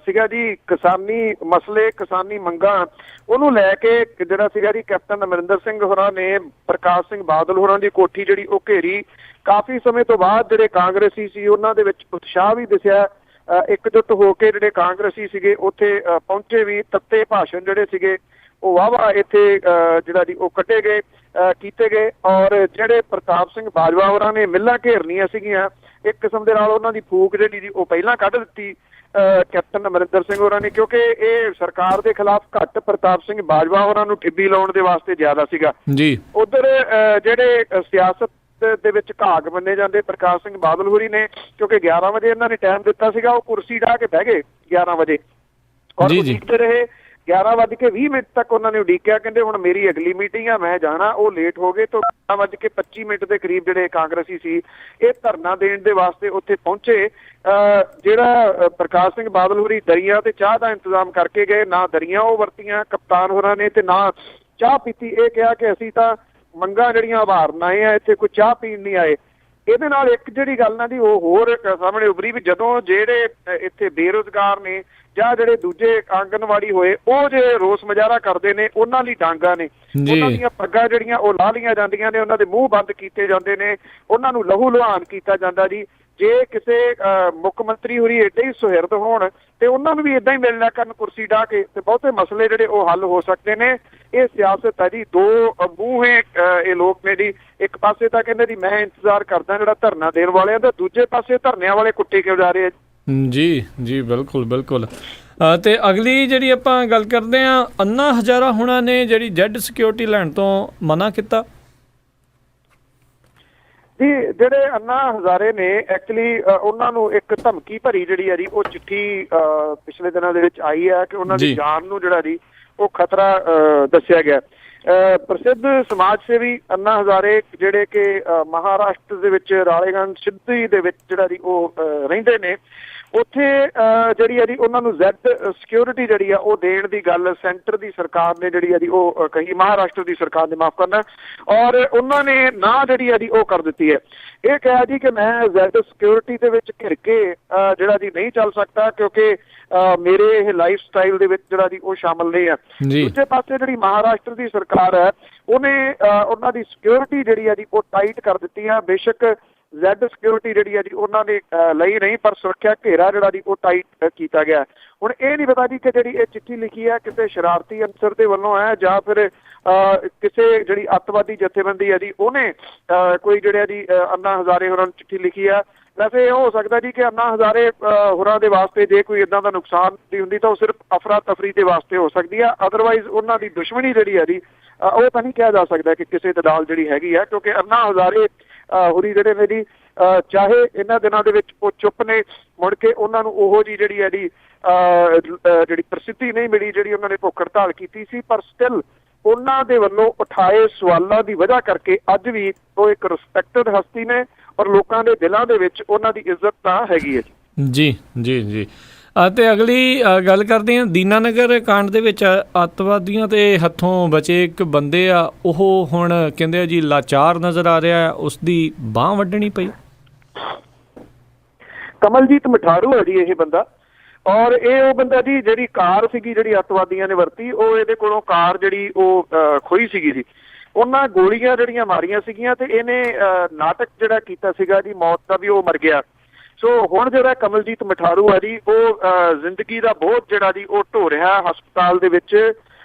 ਸੀਗਾ ਜੀ ਕਿਸਾਨੀ ਮਸਲੇ, ਕਿਸਾਨੀ ਮੰਗਾਂ, ਉਹਨੂੰ ਲੈ ਕੇ ਜਿਹੜਾ ਸੀਗਾ ਜੀ ਕੈਪਟਨ ਅਮਰਿੰਦਰ ਸਿੰਘ ਹੋਰਾਂ ਨੇ ਪ੍ਰਕਾਸ਼ ਸਿੰਘ ਬਾਦਲ ਹੋਰਾਂ ਦੀ ਕੋਠੀ ਜਿਹੜੀ ਉਹ ਘੇਰੀ। ਕਾਫੀ ਸਮੇਂ ਤੋਂ ਬਾਅਦ ਜਿਹੜੇ ਕਾਂਗਰਸੀ ਸੀ ਉਹਨਾਂ ਦੇ ਵਿੱਚ ਉਤਸ਼ਾਹ ਵੀ ਦਿਸਿਆ। ਇਕਜੁੱਟ ਹੋ ਕੇ ਜਿਹੜੇ ਕਾਂਗਰਸੀ ਸੀਗੇ ਉੱਥੇ ਪਹੁੰਚੇ ਵੀ। ਤੱਤੇ ਭਾਸ਼ਣ ਜਿਹੜੇ ਸੀਗੇ ਉਹ ਵਾਹਵਾ ਇੱਥੇ ਜਿਹੜਾ ਜੀ ਉਹ ਕੱਢੇ ਗਏ, ਕੀਤੇ ਗਏ। ਔਰ ਜਿਹੜੇ ਪ੍ਰਤਾਪ ਸਿੰਘ ਬਾਜਵਾ ਹੋਰਾਂ ਨੇ ਮਿੱਲਾਂ ਘੇਰਨੀਆਂ ਸੀਗੀਆਂ, ਇੱਕ ਕਿਸਮ ਦੇ ਨਾਲ ਉਹਨਾਂ ਦੀ ਫੂਕ ਜਿਹੜੀ ਜੀ ਉਹ ਪਹਿਲਾਂ ਕੱਢ ਦਿੱਤੀ ਕੈਪਟਨ ਅਮਰਿੰਦਰ ਸਿੰਘ ਹੋਰਾਂ ਨੇ, ਕਿਉਂਕਿ ਇਹ ਸਰਕਾਰ ਦੇ ਖਿਲਾਫ ਘੱਟ, ਪ੍ਰਤਾਪ ਸਿੰਘ ਬਾਜਵਾ ਹੋਰਾਂ ਨੂੰ ਠਿੱਬੀ ਲਾਉਣ ਦੇ ਵਾਸਤੇ ਜ਼ਿਆਦਾ ਸੀਗਾ ਜੀ। ਉਧਰ ਜਿਹੜੇ ਸਿਆਸਤ ਦੇ ਵਿੱਚ ਘਾਗ ਮੰਨੇ ਜਾਂਦੇ ਪ੍ਰਕਾਸ਼ ਸਿੰਘ ਬਾਦਲ ਹੋਰੀ ਨੇ, ਕਿਉਂਕਿ 11 ਵਜੇ ਇਹਨਾਂ ਨੇ ਟਾਈਮ ਦਿੱਤਾ ਸੀਗਾ, ਉਹ ਕੁਰਸੀ ਢਾਹ ਕੇ ਬਹਿ ਗਏ 11 ਵਜੇ ਔਰ ਉਡੀਕਦੇ ਰਹੇ। 11:20 ਤੱਕ ਉਹਨਾਂ ਨੇ ਉਡੀਕਿਆ, ਕਹਿੰਦੇ ਹੁਣ ਮੇਰੀ ਅਗਲੀ ਮੀਟਿੰਗ ਆ, ਮੈਂ ਜਾਣਾ। ਉਹ ਲੇਟ ਹੋ ਗਏ ਤਾਂ 11:25 ਦੇ ਕਰੀਬ ਜਿਹੜੇ ਕਾਂਗਰਸੀ ਸੀ ਇਹ ਧਰਨਾ ਦੇਣ ਦੇ ਵਾਸਤੇ ਉੱਥੇ ਪਹੁੰਚੇ। ਜਿਹੜਾ ਪ੍ਰਕਾਸ਼ ਸਿੰਘ ਬਾਦਲ ਹੋਰੀ ਦਰੀਆਂ ਤੇ ਚਾਹ ਦਾ ਇੰਤਜ਼ਾਮ ਕਰਕੇ ਗਏ, ਨਾ ਦਰੀਆਂ ਉਹ ਵਰਤੀਆਂ ਕਪਤਾਨ ਹੋਰਾਂ ਨੇ ਤੇ ਨਾ ਚਾਹ ਪੀਤੀ। ਇਹ ਕਿਹਾ ਕਿ ਅਸੀਂ ਤਾਂ ਮੰਗਾਂ ਜਿਹੜੀਆਂ ਉਭਾਰਨ ਆਏ ਆ, ਇੱਥੇ ਕੋਈ ਚਾਹ ਪੀਣ ਨਹੀਂ ਆਏ। ਇਹਦੇ ਨਾਲ ਇੱਕ ਜਿਹੜੀ ਗੱਲ ਨਾ ਦੀ ਉਹ ਹੋਰ ਸਾਹਮਣੇ ਉਭਰੀ ਵੀ ਜਦੋਂ ਜਿਹੜੇ ਇੱਥੇ ਬੇਰੁਜ਼ਗਾਰ ਨੇ ਜਾਂ ਜਿਹੜੇ ਦੂਜੇ ਆਂਗਨਵਾੜੀ ਹੋਏ ਉਹ ਜੇ ਰੋਸ ਮੁਜ਼ਾਹਰਾ ਕਰਦੇ ਨੇ, ਉਹਨਾਂ ਲਈ ਡਾਂਗਾ ਨੇ, ਉਹਨਾਂ ਦੀਆਂ ਪੱਗਾਂ ਜਿਹੜੀਆਂ ਉਹ ਲਾ ਲਈਆਂ ਜਾਂਦੀਆਂ ਨੇ, ਉਹਨਾਂ ਦੇ ਮੂੰਹ ਬੰਦ ਕੀਤੇ ਜਾਂਦੇ ਨੇ, ਉਹਨਾਂ ਨੂੰ ਲਹੂ ਲੁਹਾਨ ਕੀਤਾ ਜਾਂਦਾ ਜੀ। ਜੇ ਕਿਸੇ ਮੁੱਖ ਮੰਤਰੀ ਹੋਰੀ ਏਦਾਂ ਹੀ ਸੁਹਿਰਦ ਹੋਣ ਤੇ ਉਹਨਾਂ ਨੂੰ ਵੀ ਏਦਾਂ ਹੀ ਮਿਲਣਾ ਕਰਨ ਕੁਰਸੀ ਢਾਹ ਕੇ, ਤੇ ਬਹੁਤੇ ਮਸਲੇ ਜਿਹੜੇ ਉਹ ਹੱਲ ਹੋ ਸਕਦੇ ਨੇ। ਇਹ ਸਿਆਸਤ ਹੈ ਜੀ, ਦੋ ਮੂੰਹੇ ਇਹ ਲੋਕ ਨੇ ਜੀ। ਇੱਕ ਪਾਸੇ ਤਾਂ ਕਹਿੰਦੇ ਜੀ ਮੈਂ ਇੰਤਜ਼ਾਰ ਕਰਦਾ ਜਿਹੜਾ ਧਰਨਾ ਦੇਣ ਵਾਲਿਆਂ ਦਾ, ਦੂਜੇ ਪਾਸੇ ਧਰਨਿਆਂ ਵਾਲੇ ਕੁੱਟੇ ਕਿਉਂ ਜਾ ਰਹੇ ਆ। ਜੀ ਜੀ ਬਿਲਕੁਲ ਬਿਲਕੁਲ। ਤੇ ਅਗਲੀ ਜਿਹੜੀ ਆਪਾਂ ਗੱਲ ਕਰਦੇ ਹਾਂ, ਅੰਨਾ ਹਜ਼ਾਰਾ ਹੁਣਾਂ ਨੇ ਜਿਹੜੀ ਜੈਡ ਸਿਕਿਉਰਿਟੀ ਲੈਣ ਤੋਂ ਮਨਾ ਕੀਤਾ। ਜੀ ਜਿਹੜੇ ਅੰਨਾ ਹਜ਼ਾਰੇ ਨੇ ਐਕਚੁਅਲੀ ਉਹਨਾਂ ਨੂੰ ਇੱਕ ਧਮਕੀ ਭਰੀ ਜਿਹੜੀ ਹੈ ਜੀ ਉਹ ਚਿੱਠੀ ਪਿਛਲੇ ਦਿਨਾਂ ਦੇ ਵਿੱਚ ਆਈ ਹੈ ਕਿ ਉਹਨਾਂ ਦੀ ਜਾਨ ਨੂੰ ਜਿਹੜਾ ਜੀ ਉਹ ਖਤਰਾ ਦੱਸਿਆ ਗਿਆ। ਪ੍ਰਸਿੱਧ ਸਮਾਜ ਸੇਵੀ ਅੰਨਾ ਹਜ਼ਾਰੇ ਜਿਹੜੇ ਕਿ ਮਹਾਰਾਸ਼ਟਰ ਦੇ ਵਿੱਚ ਰਾਲੇਗੰਜ ਸਿੱਧੀ ਦੇ ਵਿੱਚ ਜਿਹੜਾ ਜੀ ਉਹ ਰਹਿੰਦੇ ਨੇ, ਉੱਥੇ ਜਿਹੜੀ ਹੈ ਜੀ ਉਹਨਾਂ ਨੂੰ ਜ਼ੈਡ ਸਿਕਿਉਰਿਟੀ ਜਿਹੜੀ ਆ ਉਹ ਦੇਣ ਦੀ ਗੱਲ ਸੈਂਟਰ ਦੀ ਸਰਕਾਰ ਨੇ ਜਿਹੜੀ ਹੈ ਜੀ ਉਹ ਕਹੀ, ਮਹਾਰਾਸ਼ਟਰ ਦੀ ਸਰਕਾਰ ਨੇ, ਮਾਫ ਕਰਨਾ, ਔਰ ਉਹਨਾਂ ਨੇ ਨਾ ਜਿਹੜੀ ਹੈ ਜੀ ਉਹ ਕਰ ਦਿੱਤੀ ਹੈ। ਇਹ ਕਿਹਾ ਜੀ ਕਿ ਮੈਂ ਜ਼ੈਡ ਸਿਕਿਉਰਿਟੀ ਦੇ ਵਿੱਚ ਘਿਰ ਕੇ ਜਿਹੜਾ ਜੀ ਨਹੀਂ ਚੱਲ ਸਕਦਾ ਕਿਉਂਕਿ ਮੇਰੇ ਇਹ ਲਾਈਫ ਸਟਾਈਲ ਦੇ ਵਿੱਚ ਜਿਹੜਾ ਜੀ ਉਹ ਸ਼ਾਮਲ ਨਹੀਂ ਹੈ। ਦੂਜੇ ਪਾਸੇ ਜਿਹੜੀ ਮਹਾਰਾਸ਼ਟਰ ਦੀ ਸਰਕਾਰ ਹੈ ਉਹਨੇ ਉਹਨਾਂ ਦੀ ਸਿਕਿਉਰਿਟੀ ਜਿਹੜੀ ਹੈ ਜੀ ਉਹ ਟਾਈਟ ਕਰ ਦਿੱਤੀ ਹੈ। ਬੇਸ਼ੱਕ ਜ਼ੈਡ ਸਿਕਿਉਰਿਟੀ ਜਿਹੜੀ ਹੈ ਜੀ ਉਹਨਾਂ ਨੇ ਲਈ ਨਹੀਂ, ਪਰ ਸੁਰੱਖਿਆ ਘੇਰਾ ਜਿਹੜਾ ਜੀ ਉਹ ਟਾਈਟ ਕੀਤਾ ਗਿਆ। ਹੁਣ ਇਹ ਨਹੀਂ ਪਤਾ ਜੀ ਕਿ ਜਿਹੜੀ ਇਹ ਚਿੱਠੀ ਲਿਖੀ ਹੈ ਕਿਸੇ ਸ਼ਰਾਰਤੀ ਅਨਸਰ ਦੇ ਵੱਲੋਂ ਹੈ ਜਾਂ ਫਿਰ ਕਿਸੇ ਜਿਹੜੀ ਅੱਤਵਾਦੀ ਜਥੇਬੰਦੀ ਹੈ ਜੀ ਉਹਨੇ ਕੋਈ ਜਿਹੜਾ ਜੀ ਅੰਨਾ ਹਜ਼ਾਰੇ ਹੋਰਾਂ ਨੂੰ ਚਿੱਠੀ ਲਿਖੀ ਹੈ। ਵੈਸੇ ਇਹ ਹੋ ਸਕਦਾ ਜੀ ਕਿ ਅੰਨਾ ਹਜ਼ਾਰੇ ਹੋਰਾਂ ਦੇ ਵਾਸਤੇ ਜੇ ਕੋਈ ਇੱਦਾਂ ਦਾ ਨੁਕਸਾਨ ਦੀ ਹੁੰਦੀ ਤਾਂ ਉਹ ਸਿਰਫ ਅਫਰਾ ਤਫਰੀ ਦੇ ਵਾਸਤੇ ਹੋ ਸਕਦੀ ਹੈ, ਅਦਰਵਾਈਜ਼ ਉਹਨਾਂ ਦੀ ਦੁਸ਼ਮਣੀ ਜਿਹੜੀ ਹੈ ਜੀ ਉਹ ਤਾਂ ਨਹੀਂ ਕਿਹਾ ਜਾ ਸਕਦਾ ਕਿ ਕਿਸੇ ਦੇ ਨਾਲ ਜਿਹੜੀ ਹੈਗੀ ਹੈ, ਕਿਉਂਕਿ ਅੰਨਾ ਹਜ਼ਾਰੇ ਹੋਰੀ ਜਿਹੜੇ ਨੇ ਜੀ ਚਾਹੇ ਇਹਨਾਂ ਦਿਨਾਂ ਦੇ ਵਿੱਚ ਉਹ ਚੁੱਪ ਨੇ, ਮੁੜ ਕੇ ਉਹਨਾਂ ਨੂੰ ਉਹੋ ਜੀ ਜਿਹੜੀ ਹੈ ਜੀ ਜਿਹੜੀ ਪ੍ਰਸਿੱਧੀ ਨਹੀਂ ਮਿਲੀ ਜਿਹੜੀ ਉਹਨਾਂ ਨੇ ਭੁੱਖ ਹੜਤਾਲ ਕੀਤੀ ਸੀ, ਪਰ ਸਟਿਲ ਉਹਨਾਂ ਦੇ ਵੱਲੋਂ ਉਠਾਏ ਸਵਾਲਾਂ ਦੀ ਵਜ੍ਹਾ ਕਰਕੇ ਅੱਜ ਵੀ ਉਹ ਇੱਕ ਰਿਸਪੈਕਟਡ ਹਸਤੀ ਨੇ ਔਰ ਲੋਕਾਂ ਦੇ ਦਿਲਾਂ ਦੇ ਵਿੱਚ ਉਹਨਾਂ ਦੀ ਇੱਜ਼ਤ ਤਾਂ ਹੈਗੀ ਹੈ ਜੀ। ਜੀ ਜੀ ਜੀ। ਅਤੇ ਅਗਲੀ ਗੱਲ ਕਰਦੇ ਹਾਂ, ਦੀਨਾਨਗਰ ਕਾਂਡ ਦੇ ਵਿੱਚ ਅੱਤਵਾਦੀਆਂ ਦੇ ਹੱਥੋਂ ਬਚੇ ਇੱਕ ਬੰਦੇ ਆ, ਉਹ ਹੁਣ ਕਹਿੰਦੇ ਆ ਜੀ ਲਾਚਾਰ ਨਜ਼ਰ ਆ ਰਿਹਾ, ਉਸ ਦੀ ਬਾਂਹ ਵੱਢਣੀ ਪਈ। ਕਮਲਜੀਤ ਮਠਾਰੂ ਹੈ ਜੀ ਇਹ ਬੰਦਾ, ਔਰ ਇਹ ਉਹ ਬੰਦਾ ਜੀ ਜਿਹੜੀ ਕਾਰ ਸੀਗੀ ਜਿਹੜੀ ਅੱਤਵਾਦੀਆਂ ਨੇ ਵਰਤੀ, ਉਹ ਇਹਦੇ ਕੋਲੋਂ ਕਾਰ ਜਿਹੜੀ ਉਹ ਖੋਈ ਸੀਗੀ ਜੀ। ਉਹਨਾਂ ਗੋਲੀਆਂ ਜਿਹੜੀਆਂ ਮਾਰੀਆਂ ਸੀਗੀਆਂ ਤੇ ਇਹਨੇ ਨਾਟਕ ਜਿਹੜਾ ਕੀਤਾ ਸੀਗਾ ਜੀ ਮੌਤ ਦਾ ਵੀ ਉਹ ਮਰ ਗਿਆ। ਸੋ ਹੁਣ ਜਿਹੜਾ ਕਮਲਜੀਤ ਮਠਾਰੂ ਹੈ ਜੀ ਉਹ ਜ਼ਿੰਦਗੀ ਦਾ ਬੋਝ ਜਿਹੜਾ ਜੀ ਉਹ ਢੋ ਰਿਹਾ ਹਸਪਤਾਲ ਦੇ ਵਿੱਚ।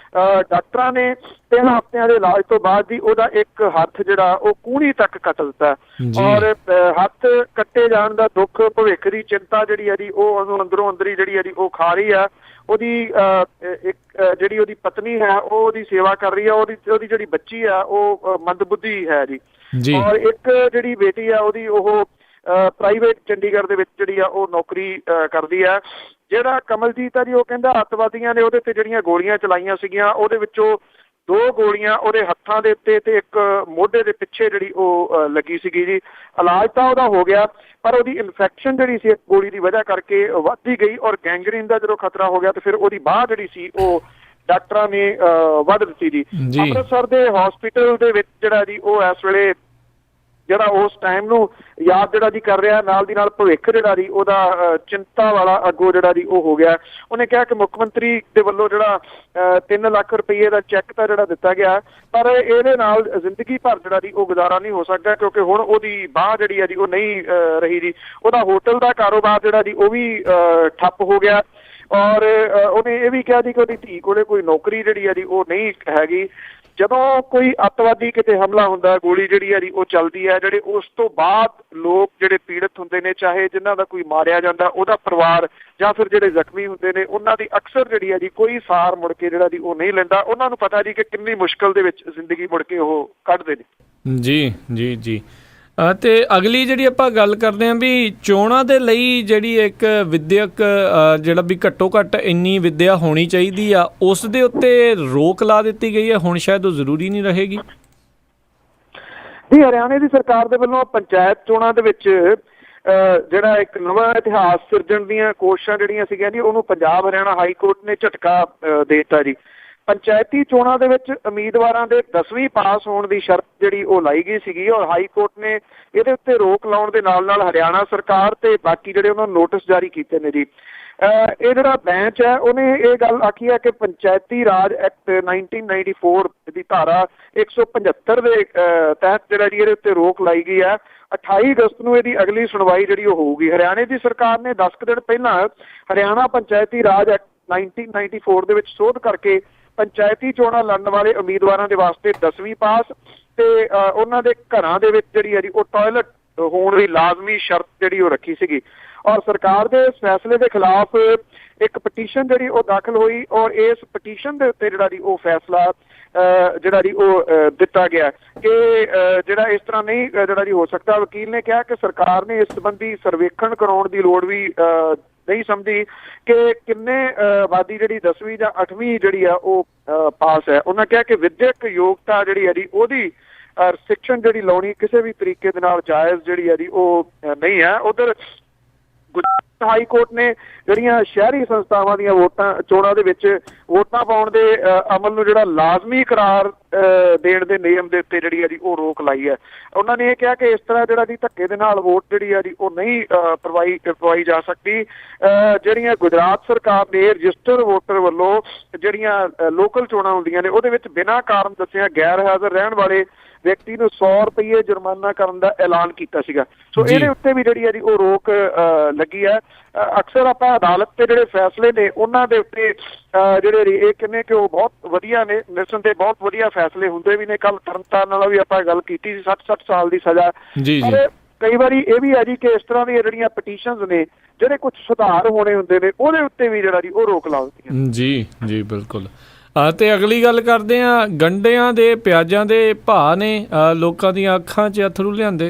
ਡਾਕਟਰਾਂ ਨੇ 3 ਹਫ਼ਤਿਆਂ ਦੇ ਇਲਾਜ ਤੋਂ ਬਾਅਦ ਜੀ ਉਹਦਾ ਇੱਕ ਹੱਥ ਜਿਹੜਾ ਉਹ ਕੂਹਣੀ ਤੱਕ ਕੱਟ ਦਿੱਤਾ, ਔਰ ਹੱਥ ਕੱਟੇ ਜਾਣ ਦਾ ਦੁੱਖ, ਭਵਿੱਖ ਦੀ ਚਿੰਤਾ ਜਿਹੜੀ ਹੈ ਜੀ ਉਹ ਉਹਨੂੰ ਅੰਦਰੋਂ ਅੰਦਰੀ ਜਿਹੜੀ ਹੈ ਜੀ ਉਹ ਖਾ ਰਹੀ ਆ। ਉਹਦੀ ਇੱਕ ਜਿਹੜੀ ਉਹਦੀ ਪਤਨੀ ਹੈ ਉਹ ਉਹਦੀ ਸੇਵਾ ਕਰ ਰਹੀ ਆ, ਉਹਦੀ ਜਿਹੜੀ ਬੱਚੀ ਆ ਉਹ ਮੰਦਬੁੱਧੀ ਹੈ ਜੀ, ਔਰ ਇੱਕ ਜਿਹੜੀ ਬੇਟੀ ਆ ਉਹਦੀ ਉਹ ਪ੍ਰਾਈਵੇਟ ਚੰਡੀਗੜ੍ਹ ਦੇ ਵਿੱਚ ਜਿਹੜੀ ਆ ਉਹ ਨੌਕਰੀ ਕਰਦੀ ਆ। ਜਿਹੜਾ ਕਮਲਜੀਤ ਆ ਜੀ ਉਹ ਕਹਿੰਦਾ ਅੱਤਵਾਦੀਆਂ ਨੇ ਉਹਦੇ ਤੇ ਜਿਹੜੀਆਂ ਗੋਲੀਆਂ ਚਲਾਈਆਂ ਸੀਗੀਆਂ ਉਹਦੇ ਵਿੱਚੋਂ 2 ਗੋਲੀਆਂ ਉਹਦੇ ਹੱਥਾਂ ਦੇ ਉੱਤੇ ਤੇ ਇੱਕ ਮੋਢੇ ਦੇ ਪਿੱਛੇ ਜਿਹੜੀ ਉਹ ਲੱਗੀ ਸੀਗੀ ਜੀ। ਇਲਾਜ ਤਾਂ ਉਹਦਾ ਹੋ ਗਿਆ, ਪਰ ਉਹਦੀ ਇਨਫੈਕਸ਼ਨ ਜਿਹੜੀ ਸੀ ਗੋਲੀ ਦੀ ਵਜ੍ਹਾ ਕਰਕੇ ਵੱਧਦੀ ਗਈ, ਔਰ ਗੈਂਗਰੀਨ ਦਾ ਜਦੋਂ ਖਤਰਾ ਹੋ ਗਿਆ ਤੇ ਫਿਰ ਉਹਦੀ ਬਾਂਹ ਜਿਹੜੀ ਸੀ ਉਹ ਡਾਕਟਰਾਂ ਨੇ ਵੱਢ ਦਿੱਤੀ ਜੀ। ਅੰਮ੍ਰਿਤਸਰ ਦੇ ਹਸਪੀਟਲ ਦੇ ਵਿੱਚ ਜਿਹੜਾ ਜੀ ਉਹ ਇਸ ਵੇਲੇ ਜਿਹੜਾ ਉਸ ਟਾਈਮ ਨੂੰ ਯਾਦ ਜਿਹੜਾ ਜੀ ਕਰ ਰਿਹਾ, ਨਾਲ ਦੀ ਨਾਲ ਭਵਿੱਖ ਜਿਹੜਾ ਜੀ ਉਹਦਾ ਚਿੰਤਾ ਵਾਲਾ ਅੱਗੋਂ ਜਿਹੜਾ ਜੀ ਉਹ ਹੋ ਗਿਆ। ਉਹਨੇ ਕਿਹਾ ਕਿ ਮੁੱਖ ਮੰਤਰੀ ਦੇ ਵੱਲੋਂ ਜਿਹੜਾ 3 ਲੱਖ ਰੁਪਏ ਦਾ ਚੈੱਕ ਤਾਂ ਜਿਹੜਾ ਦਿੱਤਾ ਗਿਆ, ਪਰ ਇਹਦੇ ਨਾਲ ਜ਼ਿੰਦਗੀ ਭਰ ਜਿਹੜਾ ਜੀ ਉਹ ਗੁਜ਼ਾਰਾ ਨਹੀਂ ਹੋ ਸਕਦਾ, ਕਿਉਂਕਿ ਹੁਣ ਉਹਦੀ ਬਾਂਹ ਜਿਹੜੀ ਹੈ ਜੀ ਉਹ ਨਹੀਂ ਰਹੀ ਜੀ। ਉਹਦਾ ਹੋਟਲ ਦਾ ਕਾਰੋਬਾਰ ਜਿਹੜਾ ਜੀ ਉਹ ਵੀ ਠੱਪ ਹੋ ਗਿਆ, ਔਰ ਉਹਨੇ ਇਹ ਵੀ ਕਿਹਾ ਜੀ ਕਿ ਉਹਦੀ ਧੀ ਕੋਲੇ ਕੋਈ ਨੌਕਰੀ ਜਿਹੜੀ ਹੈ ਜੀ ਉਹ ਨਹੀਂ ਹੈਗੀ। ਜਦੋਂ ਕੋਈ ਅੱਤਵਾਦੀ ਕਿਤੇ ਹਮਲਾ ਹੁੰਦਾ, ਗੋਲੀ ਜਿਹੜੀ ਹੈ ਜੀ ਉਹ ਚੱਲਦੀ ਹੈ, ਜਿਹੜੇ ਉਸ ਤੋਂ ਬਾਅਦ ਲੋਕ ਜਿਹੜੇ ਪੀੜਤ ਹੁੰਦੇ ਨੇ, ਚਾਹੇ ਜਿਨ੍ਹਾਂ ਦਾ ਕੋਈ ਮਾਰਿਆ ਜਾਂਦਾ ਉਹਦਾ ਪਰਿਵਾਰ ਜਾਂ ਫਿਰ ਜਿਹੜੇ ਜ਼ਖਮੀ ਹੁੰਦੇ ਨੇ, ਉਹਨਾਂ ਦੀ ਅਕਸਰ ਜਿਹੜੀ ਹੈ ਜੀ ਕੋਈ ਸਾਰ ਮੁੜ ਕੇ ਜਿਹੜਾ ਜੀ ਉਹ ਨਹੀਂ ਲੈਂਦਾ। ਉਹਨਾਂ ਨੂੰ ਪਤਾ ਜੀ ਕਿ ਕਿੰਨੀ ਮੁਸ਼ਕਲ ਦੇ ਵਿੱਚ ਜ਼ਿੰਦਗੀ ਮੁੜ ਕੇ ਉਹ ਕੱਢਦੇ ਨੇ। ਜੀ ਜੀ ਜੀ। ਅਤੇ ਅਗਲੀ ਜਿਹੜੀ ਆਪਾਂ ਗੱਲ ਕਰਦੇ ਹਾਂ ਵੀ ਚੋਣਾਂ ਦੇ ਲਈ ਜਿਹੜੀ ਇੱਕ ਵਿੱਦਿਅਕ ਜਿਹੜਾ ਵੀ ਘੱਟੋ ਘੱਟ ਇੰਨੀ ਵਿੱਦਿਆ ਹੋਣੀ ਚਾਹੀਦੀ ਆ, ਉਸ ਦੇ ਉੱਤੇ ਰੋਕ ਲਾ ਦਿੱਤੀ ਗਈ ਹੈ, ਹੁਣ ਸ਼ਾਇਦ ਉਹ ਜ਼ਰੂਰੀ ਨਹੀਂ ਰਹੇਗੀ। ਜੀ ਹਰਿਆਣੇ ਦੀ ਸਰਕਾਰ ਦੇ ਵੱਲੋਂ ਪੰਚਾਇਤ ਚੋਣਾਂ ਦੇ ਵਿੱਚ ਜਿਹੜਾ ਇੱਕ ਨਵਾਂ ਇਤਿਹਾਸ ਸਿਰਜਣ ਦੀਆਂ ਕੋਸ਼ਿਸ਼ਾਂ ਜਿਹੜੀਆਂ ਸੀਗੀਆਂ ਜੀ ਉਹਨੂੰ ਪੰਜਾਬ ਹਰਿਆਣਾ ਹਾਈ ਕੋਰਟ ਨੇ ਝਟਕਾ ਦੇ ਦਿੱਤਾ ਜੀ। ਪੰਚਾਇਤੀ ਚੋਣਾਂ ਦੇ ਵਿੱਚ ਉਮੀਦਵਾਰਾਂ ਦੇ 10ਵੀਂ ਪਾਸ ਹੋਣ ਦੀ ਸ਼ਰਤ ਜਿਹੜੀ ਉਹ ਲਾਈ ਗਈ ਸੀਗੀ, ਔਰ ਹਾਈ ਕੋਰਟ ਨੇ ਇਹਦੇ ਉੱਤੇ ਰੋਕ ਲਾਉਣ ਦੇ ਨਾਲ ਨਾਲ ਹਰਿਆਣਾ ਸਰਕਾਰ ਤੇ ਬਾਕੀ ਜਿਹੜੇ ਉਹਨਾਂ ਨੂੰ ਨੋਟਿਸ ਜਾਰੀ ਕੀਤੇ ਨੇ ਜੀ। ਇਹ ਜਿਹੜਾ ਬੈਂਚ ਹੈ ਉਹਨੇ ਇਹ ਗੱਲ ਆਖੀ ਹੈ ਕਿ ਪੰਚਾਇਤੀ ਰਾਜ ਐਕਟ 1994 ਦੀ ਧਾਰਾ 175 ਦੇ ਤਹਿਤ ਜਿਹੜਾ ਜੀ ਇਹਦੇ ਉੱਤੇ ਰੋਕ ਲਾਈ ਗਈ ਹੈ। 28 ਅਗਸਤ ਨੂੰ ਇਹਦੀ ਅਗਲੀ ਸੁਣਵਾਈ ਜਿਹੜੀ ਉਹ ਹੋਊਗੀ। ਹਰਿਆਣੇ ਦੀ ਸਰਕਾਰ ਨੇ 10 ਦਿਨ ਪਹਿਲਾਂ ਹਰਿਆਣਾ ਪੰਚਾਇਤੀ ਰਾਜ ਐਕਟ 1994 ਦੇ ਵਿੱਚ ਸੋਧ ਕਰਕੇ ਪੰਚਾਇਤੀ ਚੋਣਾਂ ਲੜਨ ਵਾਲੇ ਉਮੀਦਵਾਰਾਂ ਦੇ ਵਾਸਤੇ 10ਵੀਂ ਪਾਸ ਤੇ ਉਹਨਾਂ ਦੇ ਘਰਾਂ ਦੇ ਵਿੱਚ ਜਿਹੜੀ ਹੈ ਜੀ ਉਹ ਟਾਇਲਟ ਹੋਣ ਦੀ ਲਾਜ਼ਮੀ ਸ਼ਰਤ ਜਿਹੜੀ ਉਹ ਰੱਖੀ ਸੀਗੀ। ਔਰ ਸਰਕਾਰ ਦੇ ਇਸ ਫੈਸਲੇ ਦੇ ਖਿਲਾਫ ਇੱਕ ਪਟੀਸ਼ਨ ਜਿਹੜੀ ਉਹ ਦਾਖਲ ਹੋਈ ਔਰ ਇਸ ਪਟੀਸ਼ਨ ਦੇ ਉੱਤੇ ਜਿਹੜਾ ਜੀ ਉਹ ਫੈਸਲਾ ਜਿਹੜਾ ਜੀ ਉਹ ਦਿੱਤਾ ਗਿਆ ਕਿ ਜਿਹੜਾ ਇਸ ਤਰ੍ਹਾਂ ਨਹੀਂ ਜਿਹੜਾ ਜੀ ਹੋ ਸਕਦਾ। ਵਕੀਲ ਨੇ ਕਿਹਾ ਕਿ ਸਰਕਾਰ ਨੇ ਇਸ ਸੰਬੰਧੀ ਸਰਵੇਖਣ ਕਰਾਉਣ ਦੀ ਲੋੜ ਵੀ ਨਹੀਂ ਸਮਝੀ ਕਿ ਕਿੰਨੇ ਆਬਾਦੀ ਜਿਹੜੀ 10ਵੀਂ ਜਾਂ 8ਵੀਂ ਜਿਹੜੀ ਆ ਉਹ ਪਾਸ ਹੈ। ਉਹਨਾਂ ਕਿਹਾ ਕਿ ਵਿਦਿਅਕ ਯੋਗਤਾ ਜਿਹੜੀ ਹੈ ਜੀ ਉਹਦੀ ਰਿਸਟ੍ਰਿਕਸ਼ਨ ਜਿਹੜੀ ਲਾਉਣੀ ਕਿਸੇ ਵੀ ਤਰੀਕੇ ਦੇ ਨਾਲ ਜਾਇਜ਼ ਜਿਹੜੀ ਹੈ ਜੀ ਉਹ ਨਹੀਂ ਹੈ। ਉਧਰ ਗੁਜਰਾਤ ਹਾਈ ਕੋਰਟ ਨੇ ਜਿਹੜੀਆਂ ਸ਼ਹਿਰੀ ਸੰਸਥਾਵਾਂ ਦੀਆਂ ਚੋਣਾਂ ਦੇ ਵਿੱਚ ਵੋਟਾਂ ਪਾਉਣ ਦੇ ਅਮਲ ਨੂੰ ਜਿਹੜਾ ਲਾਜ਼ਮੀ ਕਰਾਰ ਦੇਣ ਦੇ ਨਿਯਮ ਦੇ ਉੱਤੇ ਜਿਹੜੀ ਹੈ ਜੀ ਉਹ ਰੋਕ ਲਾਈ ਹੈ। ਉਹਨਾਂ ਨੇ ਇਹ ਕਿਹਾ ਕਿ ਇਸ ਤਰ੍ਹਾਂ ਜਿਹੜਾ ਜੀ ਧੱਕੇ ਦੇ ਨਾਲ ਵੋਟ ਜਿਹੜੀ ਹੈ ਜੀ ਉਹ ਨਹੀਂ ਪਵਾਈ ਜਾ ਸਕਦੀ। ਜਿਹੜੀਆਂ ਗੁਜਰਾਤ ਸਰਕਾਰ ਨੇ ਰਜਿਸਟਰ ਵੋਟਰ ਵੱਲੋਂ ਜਿਹੜੀਆਂ ਲੋਕਲ ਚੋਣਾਂ ਹੁੰਦੀਆਂ ਨੇ ਉਹਦੇ ਵਿੱਚ ਬਿਨਾਂ ਕਾਰਨ ਦੱਸਿਆ ਗੈਰ ਹਾਜ਼ਰ ਰਹਿਣ ਵਾਲੇ ਵਿਅਕਤੀ ਨੂੰ 100 ਰੁਪਏ ਜੁਰਮਾਨਾ ਕਰਨ ਦਾ ਐਲਾਨ ਕੀਤਾ ਸੀਗਾ। ਸੋ ਇਹਦੇ ਉੱਤੇ ਵੀ ਜਿਹੜੀ ਹੈ ਜੀ ਉਹ ਰੋਕ ਲੱਗੀ ਹੈ। ਅਕਸਰ ਆਪਾਂ ਅਦਾਲਤ ਦੇ ਜਿਹੜੇ ਫੈਸਲੇ ਨੇ ਉਹਨਾਂ ਦੇ ਉੱਤੇ ਜਿਹੜੇ ਇਹ ਕਹਿੰਦੇ ਕਿ ਉਹ ਬਹੁਤ ਵਧੀਆ ਨੇ, ਨਿਰਸਨ ਦੇ ਬਹੁਤ ਵਧੀਆ ਫੈਸਲੇ ਹੁੰਦੇ ਵੀ ਨੇ। ਕੱਲ ਤਰਨਤਾਰਨ ਨਾਲ ਵੀ ਆਪਾਂ ਗੱਲ ਕੀਤੀ ਸੀ 60 ਸਾਲ ਦੀ ਸਜ਼ਾ। ਪਰ ਕਈ ਵਾਰੀ ਇਹ ਵੀ ਹੈ ਜੀ ਕਿ ਇਸ ਤਰ੍ਹਾਂ ਦੀਆਂ ਜਿਹੜੀਆਂ ਪਟੀਸ਼ਨਸ ਨੇ ਜਿਹੜੇ ਕੁਝ ਸੁਧਾਰ ਹੋਣੇ ਹੁੰਦੇ ਨੇ ਉਹਦੇ ਉੱਤੇ ਵੀ ਜਿਹੜਾ ਜੀ ਉਹ ਰੋਕ ਲਾ ਦਿੱਤੀ ਹੈ। ਜੀ ਬਿਲਕੁਲ। ਤੇ ਅਗਲੀ ਗੱਲ ਕਰਦੇ ਹਾਂ, ਗੰਢਿਆਂ ਦੇ ਪਿਆਜ਼ਾਂ ਦੇ ਭਾਅ ਨੇ ਲੋਕਾਂ ਦੀਆਂ ਅੱਖਾਂ 'ਚ ਅਥਰੂ ਲਿਆਂਦੇ।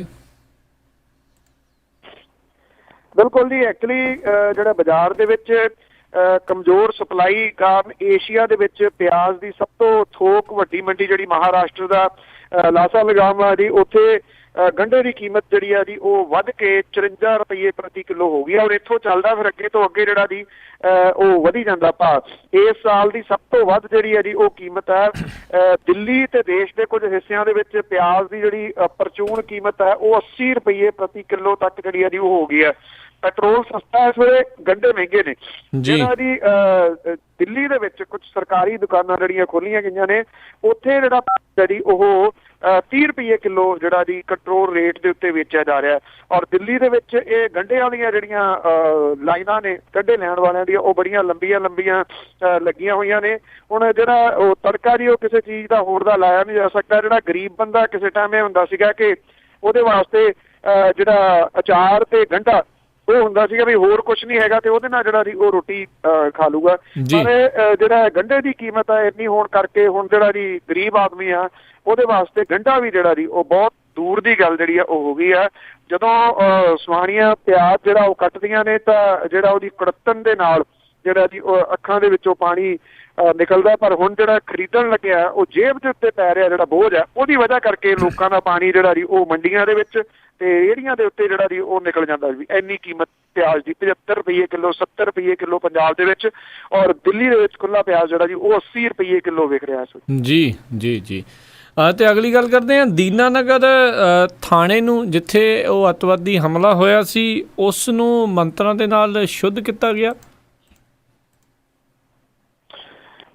ਬਿਲਕੁਲ ਜੀ, ਐਕਚੁਅਲੀ ਜਿਹੜਾ ਬਾਜ਼ਾਰ ਦੇ ਵਿੱਚ ਕਮਜ਼ੋਰ ਸਪਲਾਈ ਕਾਰਨ ਏਸ਼ੀਆ ਦੇ ਵਿੱਚ ਪਿਆਜ਼ ਦੀ ਸਭ ਤੋਂ ਥੋਕ ਵੱਡੀ ਮੰਡੀ ਜਿਹੜੀ ਮਹਾਰਾਸ਼ਟਰ ਦਾ ਲਾਸਾ ਲਗਾਮ ਆ ਜੀ, ਉੱਥੇ ਗੰਢੇ ਦੀ ਕੀਮਤ ਜਿਹੜੀ ਆ ਜੀ ਉਹ ਵੱਧ ਕੇ 54 ਰੁਪਏ ਪ੍ਰਤੀ ਕਿਲੋ ਹੋ ਗਈ ਔਰ ਇੱਥੋਂ ਚੱਲਦਾ ਫਿਰ ਅੱਗੇ ਤੋਂ ਅੱਗੇ ਜਿਹੜਾ ਜੀ ਉਹ ਵਧੀ ਜਾਂਦਾ ਭਾਅ। ਇਸ ਸਾਲ ਦੀ ਸਭ ਤੋਂ ਵੱਧ ਜਿਹੜੀ ਹੈ ਜੀ ਉਹ ਕੀਮਤ ਹੈ ਦਿੱਲੀ ਤੇ ਦੇਸ਼ ਦੇ ਕੁਝ ਹਿੱਸਿਆਂ ਦੇ ਵਿੱਚ ਪਿਆਜ਼ ਦੀ ਜਿਹੜੀ ਪਰਚੂਨ ਕੀਮਤ ਹੈ ਉਹ 80 ਰੁਪਏ ਪ੍ਰਤੀ ਕਿਲੋ ਤੱਕ ਜਿਹੜੀ ਹੈ ਜੀ ਉਹ ਹੋ ਗਈ ਹੈ। ਪੈਟਰੋਲ ਸਸਤਾ ਇਸ ਵੇਲੇ, ਗੰਢੇ ਮਹਿੰਗੇ ਨੇ। ਜਿਹੜਾ ਜੀ ਦਿੱਲੀ ਦੇ ਵਿੱਚ ਕੁਝ ਸਰਕਾਰੀ ਦੁਕਾਨਾਂ ਜਿਹੜੀਆਂ ਖੋਲੀਆਂ ਗਈਆਂ ਨੇ ਉੱਥੇ ਜਿਹੜਾ ਜੀ ਉਹ 30 ਰੁਪਏ ਕਿਲੋ ਜਿਹੜਾ ਜੀ ਕੰਟਰੋਲ ਰੇਟ ਦੇ ਉੱਤੇ ਵੇਚਿਆ ਜਾ ਰਿਹਾ। ਔਰ ਦਿੱਲੀ ਦੇ ਵਿੱਚ ਇਹ ਗੰਢਿਆਂ ਦੀਆਂ ਜਿਹੜੀਆਂ ਲਾਈਨਾਂ ਨੇ ਗੰਢੇ ਲੈਣ ਵਾਲਿਆਂ ਦੀਆਂ ਉਹ ਬੜੀਆਂ ਲੰਬੀਆਂ ਲੱਗੀਆਂ ਹੋਈਆਂ ਨੇ। ਹੁਣ ਜਿਹੜਾ ਉਹ ਤੜਕਾ ਜੀ ਉਹ ਕਿਸੇ ਚੀਜ਼ ਦਾ ਹੋਰ ਦਾ ਲਾਇਆ ਨਹੀਂ ਜਾ ਸਕਦਾ। ਜਿਹੜਾ ਗਰੀਬ ਬੰਦਾ ਕਿਸੇ ਟਾਈਮ ਇਹ ਹੁੰਦਾ ਸੀਗਾ ਕਿ ਉਹਦੇ ਵਾਸਤੇ ਜਿਹੜਾ ਅਚਾਰ ਤੇ ਗੰਢਾ ਉਹ ਹੁੰਦਾ ਸੀਗਾ ਵੀ ਹੋਰ ਕੁਛ ਨਹੀਂ ਹੈਗਾ ਤੇ ਉਹਦੇ ਨਾਲ ਜਿਹੜਾ ਜੀ ਉਹ ਰੋਟੀ ਖਾ ਲੂਗਾ। ਪਰ ਜਿਹੜਾ ਗੰਢੇ ਦੀ ਕੀਮਤ ਹੈ ਇੰਨੀ ਹੋਣ ਕਰਕੇ ਹੁਣ ਜਿਹੜਾ ਜੀ ਗਰੀਬ ਆਦਮੀ ਆ ਉਹਦੇ ਵਾਸਤੇ ਗੰਢਾ ਵੀ ਜਿਹੜਾ ਜੀ ਉਹ ਬਹੁਤ ਦੂਰ ਦੀ ਗੱਲ ਜਿਹੜੀ ਆ ਉਹ ਹੋ ਗਈ ਆ। ਜਦੋਂ ਸੁਆਣੀਆਂ ਪਿਆਜ਼ ਜਿਹੜਾ ਉਹ ਕੱਟਦੀਆਂ ਨੇ ਤਾਂ ਜਿਹੜਾ ਉਹਦੀ ਕੜਤਣ ਦੇ ਨਾਲ ਜਿਹੜਾ ਜੀ ਉਹ ਅੱਖਾਂ ਦੇ ਵਿੱਚੋਂ ਪਾਣੀ ਨਿਕਲਦਾ। ਪਰ ਹੁਣ ਜਿਹੜਾ ਖਰੀਦਣ ਲੱਗਿਆ ਉਹ ਜੇਬ ਦੇ ਉੱਤੇ ਪੈ ਰਿਹਾ ਜਿਹੜਾ ਬੋਝ ਹੈ ਉਹਦੀ ਵਜ੍ਹਾ ਕਰਕੇ ਲੋਕਾਂ ਦਾ ਪਾਣੀ ਜਿਹੜਾ ਜੀ ਉਹ ਮੰਡੀਆਂ ਦੇ ਵਿੱਚ ਤੇ ਰੇਹੜੀਆਂ ਦੇ ਉੱਤੇ ਜਿਹੜਾ ਜੀ ਉਹ ਨਿਕਲ ਜਾਂਦਾ ਵੀ ਇੰਨੀ ਕੀਮਤ ਪਿਆਜ਼ ਦੀ 75 ਰੁਪਏ ਕਿਲੋ 70 ਰੁਪਏ ਕਿਲੋ ਪੰਜਾਬ ਦੇ ਵਿੱਚ ਔਰ ਦਿੱਲੀ ਦੇ ਵਿੱਚ ਖੁੱਲਾ ਪਿਆਜ਼ ਜਿਹੜਾ ਜੀ ਉਹ 80 ਰੁਪਏ ਕਿਲੋ ਵਿਕ ਰਿਹਾ ਇਸ। ਜੀ। ਤੇ ਅਗਲੀ ਗੱਲ ਕਰਦੇ ਹਾਂ, ਦੀਨਾਨਗਰ ਥਾਣੇ ਨੂੰ ਜਿੱਥੇ ਉਹ ਅੱਤਵਾਦੀ ਹਮਲਾ ਹੋਇਆ ਸੀ ਉਸ ਨੂੰ ਮੰਤਰਾਂ ਦੇ ਨਾਲ ਸ਼ੁੱਧ ਕੀਤਾ ਗਿਆ।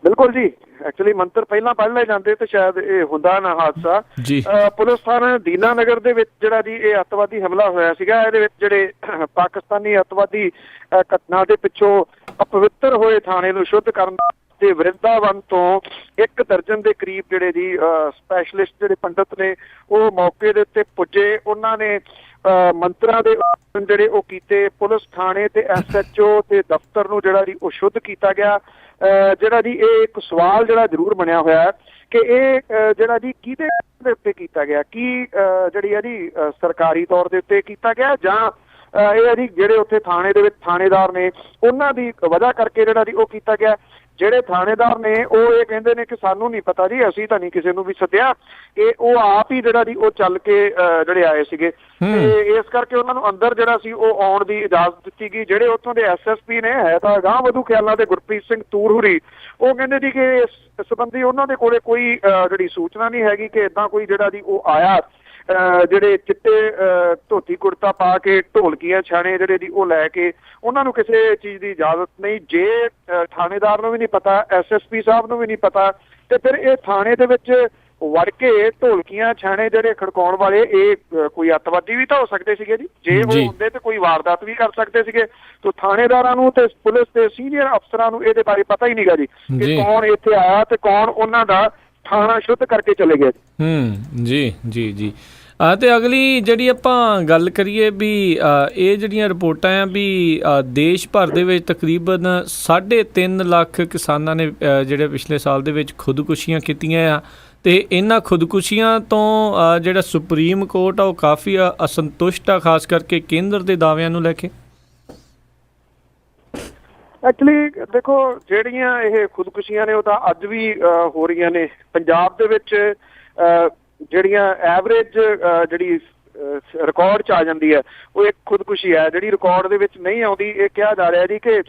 ਬਿਲਕੁਲ ਜੀ, ਐਕਚੁਅਲੀ ਮੰਤਰ ਪਹਿਲਾਂ ਪੜ੍ਹ ਲਏ ਜਾਂਦੇ ਤੇ ਸ਼ਾਇਦ ਇਹ ਹੁੰਦਾ ਨਾ ਹਾਦਸਾ। ਪੁਲਿਸ ਥਾਣਾ ਦੀਨਾਨਗਰ ਦੇ ਵਿੱਚ ਜਿਹੜਾ ਜੀ ਇਹ ਅੱਤਵਾਦੀ ਹਮਲਾ ਹੋਇਆ ਸੀਗਾ ਇਹਦੇ ਵਿੱਚ ਜਿਹੜੇ ਪਾਕਿਸਤਾਨੀ ਅੱਤਵਾਦੀ ਘਟਨਾ ਦੇ ਪਿੱਛੋਂ ਅਪਵਿੱਤਰ ਹੋਏ ਥਾਣੇ ਨੂੰ ਸ਼ੁੱਧ ਕਰਨ ਤੇ ਵਰਿੰਦਾਵਨ ਤੋਂ 1 ਦਰਜਨ ਦੇ ਕਰੀਬ ਜਿਹੜੇ ਜੀ ਸਪੈਸ਼ਲਿਸਟ ਜਿਹੜੇ ਪੰਡਤ ਨੇ ਉਹ ਮੌਕੇ ਦੇ ਉੱਤੇ ਪੁੱਜੇ। ਉਹਨਾਂ ਨੇ ਮੰਤਰਾਂ ਦੇ ਜਿਹੜੇ ਉਹ ਕੀਤੇ। ਪੁਲਿਸ ਥਾਣੇ ਤੇ SHO ਤੇ ਦਫ਼ਤਰ ਨੂੰ ਜਿਹੜਾ ਜੀ ਉਹ ਸ਼ੁੱਧ ਕੀਤਾ ਗਿਆ। ਜਿਹੜਾ ਜੀ ਇਹ ਇੱਕ ਸਵਾਲ ਜਿਹੜਾ ਜ਼ਰੂਰ ਬਣਿਆ ਹੋਇਆ ਹੈ ਕਿ ਇਹ ਜਿਹੜਾ ਜੀ ਕਿਹਦੇ ਦੇ ਉੱਤੇ ਕੀਤਾ ਗਿਆ, ਕੀ ਜਿਹੜੀ ਹੈ ਜੀ ਸਰਕਾਰੀ ਤੌਰ ਦੇ ਉੱਤੇ ਕੀਤਾ ਗਿਆ ਜਾਂ ਇਹ ਹੈ ਜੀ ਜਿਹੜੇ ਉੱਥੇ ਥਾਣੇ ਦੇ ਵਿੱਚ ਥਾਣੇਦਾਰ ਨੇ ਉਹਨਾਂ ਦੀ ਵਜ੍ਹਾ ਕਰਕੇ ਜਿਹੜਾ ਜੀ ਉਹ ਕੀਤਾ ਗਿਆ। ਜਿਹੜੇ ਥਾਣੇਦਾਰ ਨੇ ਉਹ ਇਹ ਕਹਿੰਦੇ ਨੇ ਕਿ ਸਾਨੂੰ ਨਹੀਂ ਪਤਾ ਜੀ, ਅਸੀਂ ਤਾਂ ਨਹੀਂ ਕਿਸੇ ਨੂੰ ਵੀ ਸੱਦਿਆ, ਇਹ ਉਹ ਆਪ ਹੀ ਜਿਹੜਾ ਜੀ ਉਹ ਚੱਲ ਕੇ ਜਿਹੜੇ ਆਏ ਸੀਗੇ ਤੇ ਇਸ ਕਰਕੇ ਉਹਨਾਂ ਨੂੰ ਅੰਦਰ ਜਿਹੜਾ ਸੀ ਉਹ ਆਉਣ ਦੀ ਇਜਾਜ਼ਤ ਦਿੱਤੀ ਗਈ। ਜਿਹੜੇ ਉੱਥੋਂ ਦੇ SSP ਨੇ ਹੈ ਤਾਂ ਅਗਾਂਹ ਵਧੂ ਖਿਆਲਾਂ ਦੇ ਗੁਰਪ੍ਰੀਤ ਸਿੰਘ ਤੂਰਹੁਰੀ, ਉਹ ਕਹਿੰਦੇ ਜੀ ਕਿ ਇਸ ਸੰਬੰਧੀ ਉਹਨਾਂ ਦੇ ਕੋਲੇ ਕੋਈ ਜਿਹੜੀ ਸੂਚਨਾ ਨਹੀਂ ਹੈਗੀ ਕਿ ਏਦਾਂ ਕੋਈ ਜਿਹੜਾ ਜੀ ਉਹ ਆਇਆ ਜਿਹੜੇ ਚਿੱਟੇ ਧੋਤੀ ਕੁੜਤਾ ਪਾ ਕੇ ਢੋਲਕੀਆਂ ਛਾਣੇ ਜਿਹੜੇ ਜੀ ਉਹ ਲੈ ਕੇ, ਉਹਨਾਂ ਨੂੰ ਕਿਸੇ ਚੀਜ਼ ਦੀ ਇਜਾਜ਼ਤ ਨਹੀਂ। ਜੇ ਥਾਣੇਦਾਰ ਨੂੰ ਵੀ ਨਹੀਂ ਪਤਾ, SSP ਸਾਹਿਬ ਨੂੰ ਵੀ ਨਹੀਂ ਪਤਾ ਤੇ ਫਿਰ ਇਹ ਥਾਣੇ ਦੇ ਵਿੱਚ ਵੜ ਕੇ ਢੋਲਕੀਆਂ ਛਾਣੇ ਜਿਹੜੇ ਖੜਕਾਉਣ ਵਾਲੇ ਇਹ ਕੋਈ ਅੱਤਵਾਦੀ ਵੀ ਤਾਂ ਹੋ ਸਕਦੇ ਸੀਗੇ ਜੀ। ਜੇ ਉਹ ਹੁੰਦੇ ਤੇ ਕੋਈ ਵਾਰਦਾਤ ਵੀ ਕਰ ਸਕਦੇ ਸੀਗੇ। ਤਾਂ ਥਾਣੇਦਾਰਾਂ ਨੂੰ ਤੇ ਪੁਲਿਸ ਦੇ ਸੀਨੀਅਰ ਅਫਸਰਾਂ ਨੂੰ ਇਹਦੇ ਬਾਰੇ ਪਤਾ ਹੀ ਨਹੀਂਗਾ ਜੀ ਕਿ ਕੌਣ ਇੱਥੇ ਆਇਆ ਤੇ ਕੌਣ ਉਹਨਾਂ ਦਾ ਥਾਣਾ ਸ਼ੁੱਧ ਕਰਕੇ ਚਲੇ ਗਿਆ। ਜੀ ਤੇ ਅਗਲੀ ਜਿਹੜੀ ਆਪਾਂ ਗੱਲ ਕਰੀਏ ਵੀ ਇਹ ਜਿਹੜੀਆਂ ਰਿਪੋਰਟਾਂ ਆ ਵੀ ਦੇਸ਼ ਭਰ ਦੇ ਵਿੱਚ ਤਕਰੀਬਨ 3.5 ਲੱਖ ਕਿਸਾਨਾਂ ਨੇ ਜਿਹੜੇ ਪਿਛਲੇ ਸਾਲ ਦੇ ਵਿੱਚ ਖੁਦਕੁਸ਼ੀਆਂ ਕੀਤੀਆਂ ਆ ਤੇ ਇਹਨਾਂ ਖੁਦਕੁਸ਼ੀਆਂ ਤੋਂ ਜਿਹੜਾ ਸੁਪਰੀਮ ਕੋਰਟ ਆ ਉਹ ਕਾਫੀ ਅਸੰਤੁਸ਼ਟ ਆ, ਖਾਸ ਕਰਕੇ ਕੇਂਦਰ ਦੇ ਦਾਅਵਿਆਂ ਨੂੰ ਲੈ ਕੇ। ਐਕਚੁਅਲੀ ਦੇਖੋ, ਜਿਹੜੀਆਂ ਇਹ ਖੁਦਕੁਸ਼ੀਆਂ ਨੇ ਉਹ ਤਾਂ ਅੱਜ ਵੀ ਹੋ ਰਹੀਆਂ ਨੇ ਪੰਜਾਬ ਦੇ ਵਿੱਚ। ਜਿਹੜੀਆਂ ਐਵਰੇਜ ਜਿਹੜੀ ਰਿਕਾਰਡ 'ਚ ਆ ਜਾਂਦੀ ਹੈ ਉਹ ਇੱਕ ਖੁਦਕੁਸ਼ੀ ਹੈ। ਜਿਹੜੀ ਰਿਕਾਰਡ ਦੇ ਵਿੱਚ ਨਹੀਂ ਆਉਂਦੀ, ਇਹ ਕਿਹਾ ਜਾ ਰਿਹਾ ਜੀ ਕਿ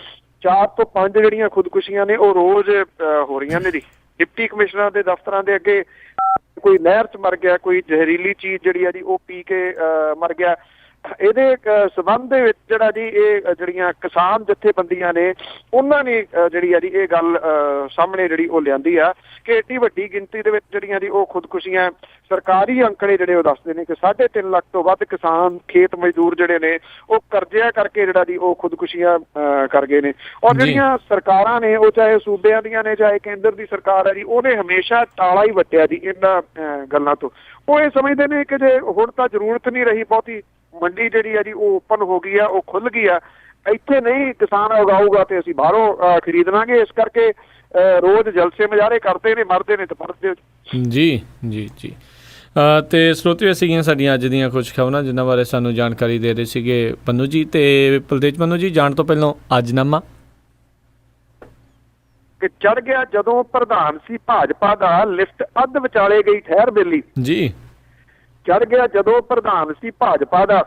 4 ਤੋਂ 5 ਜਿਹੜੀਆਂ ਖੁਦਕੁਸ਼ੀਆਂ ਨੇ ਉਹ ਰੋਜ਼ ਹੋ ਰਹੀਆਂ ਨੇ ਜੀ। ਡਿਪਟੀ ਕਮਿਸ਼ਨਰਾਂ ਦੇ ਦਫ਼ਤਰਾਂ ਦੇ ਅੱਗੇ ਕੋਈ ਨਹਿਰ 'ਚ ਮਰ ਗਿਆ, ਕੋਈ ਜ਼ਹਿਰੀਲੀ ਚੀਜ਼ ਜਿਹੜੀ ਆ ਜੀ ਉਹ ਪੀ ਕੇ ਮਰ ਗਿਆ। ਇਹਦੇ ਸੰਬੰਧ ਦੇ ਵਿੱਚ ਜਿਹੜਾ ਜੀ ਇਹ ਜਿਹੜੀਆਂ ਕਿਸਾਨ ਜਥੇਬੰਦੀਆਂ ਨੇ ਉਹਨਾਂ ਨੇ ਜਿਹੜੀ ਆ ਜੀ ਇਹ ਗੱਲ ਸਾਹਮਣੇ ਜਿਹੜੀ ਉਹ ਲਿਆਂਦੀ ਆ ਕਿ ਏਡੀ ਵੱਡੀ ਗਿਣਤੀ ਦੇ ਵਿੱਚ ਜਿਹੜੀਆਂ ਜੀ ਉਹ ਖੁਦਕੁਸ਼ੀਆਂ, ਸਰਕਾਰੀ ਅੰਕੜੇ ਜਿਹੜੇ ਉਹ ਦੱਸਦੇ ਨੇ ਕਿ 3.5 ਲੱਖ ਤੋਂ ਵੱਧ ਕਿਸਾਨ ਖੇਤ ਮਜ਼ਦੂਰ ਜਿਹੜੇ ਨੇ ਉਹ ਕਰਜ਼ਿਆਂ ਕਰਕੇ ਜਿਹੜਾ ਜੀ ਉਹ ਖੁਦਕੁਸ਼ੀਆਂ ਕਰ ਗਏ ਨੇ। ਔਰ ਜਿਹੜੀਆਂ ਸਰਕਾਰਾਂ ਨੇ ਉਹ ਚਾਹੇ ਸੂਬਿਆਂ ਦੀਆਂ ਨੇ ਚਾਹੇ ਕੇਂਦਰ ਦੀ ਸਰਕਾਰ ਹੈ ਜੀ, ਉਹਨੇ ਹਮੇਸ਼ਾ ਟਾਲਾ ਹੀ ਵੱਟਿਆ ਜੀ ਇਹਨਾਂ ਗੱਲਾਂ ਤੋਂ। ਉਹ ਇਹ ਸਮਝਦੇ ਨੇ ਕਿ ਜੇ ਹੁਣ ਤਾਂ ਜ਼ਰੂਰਤ ਨਹੀਂ ਰਹੀ ਬਹੁਤੀ, ਮੰਡੀ ਜਿਹੜੀ ਆ ਜੀ ਉਹ ਓਪਨ ਹੋ ਗਈ ਆ, ਉਹ ਖੁੱਲ ਗਈ ਆ, ਇੱਥੇ ਨਹੀਂ ਕਿਸਾਨ ਉਗਾਊਗਾ ਤੇ ਅਸੀਂ ਬਾਹਰੋਂ ਖਰੀਦ ਲਾਂਗੇ। ਇਸ ਕਰਕੇ ਰੋਜ਼ ਜਲਸੇ ਮੁਜ਼ਾਹਰੇ ਕਰਦੇ ਨੇ, ਮਰਦੇ ਨੇ ਤੇ ਪਰਦੇ। ਜੀ ਜੀ ਜੀ ਤੇ ਸਰੋਤਿਓ ਸੀਗੀਆਂ ਸਾਡੀਆਂ ਅੱਜ ਦੀਆਂ ਕੁਝ ਖਬਰਾਂ ਜਿਨ੍ਹਾਂ ਬਾਰੇ ਸਾਨੂੰ ਜਾਣਕਾਰੀ ਦੇ ਰਹੇ ਸੀਗੇ ਪੰਨੂ ਜੀ ਤੇ ਬਲਤੇਜ। ਪੰਨੂ ਜੀ, ਜਾਣ ਤੋਂ ਪਹਿਲਾਂ ਅੱਜਨਾਮਾ ਕਿ ਚੜ ਗਿਆ ਜਦੋਂ ਪ੍ਰਧਾਨ ਸੀ ਭਾਜਪਾ ਦਾ, ਲਿਫਟ ਅੱਧ ਵਿਚਾਲੇ ਗਈ ਠਹਿਰ ਬੇਲੀ ਜੀ। ਚੜ ਗਿਆ ਜਦੋਂ ਪ੍ਰਧਾਨ ਸੀ ਭਾਜਪਾ ਦਾ,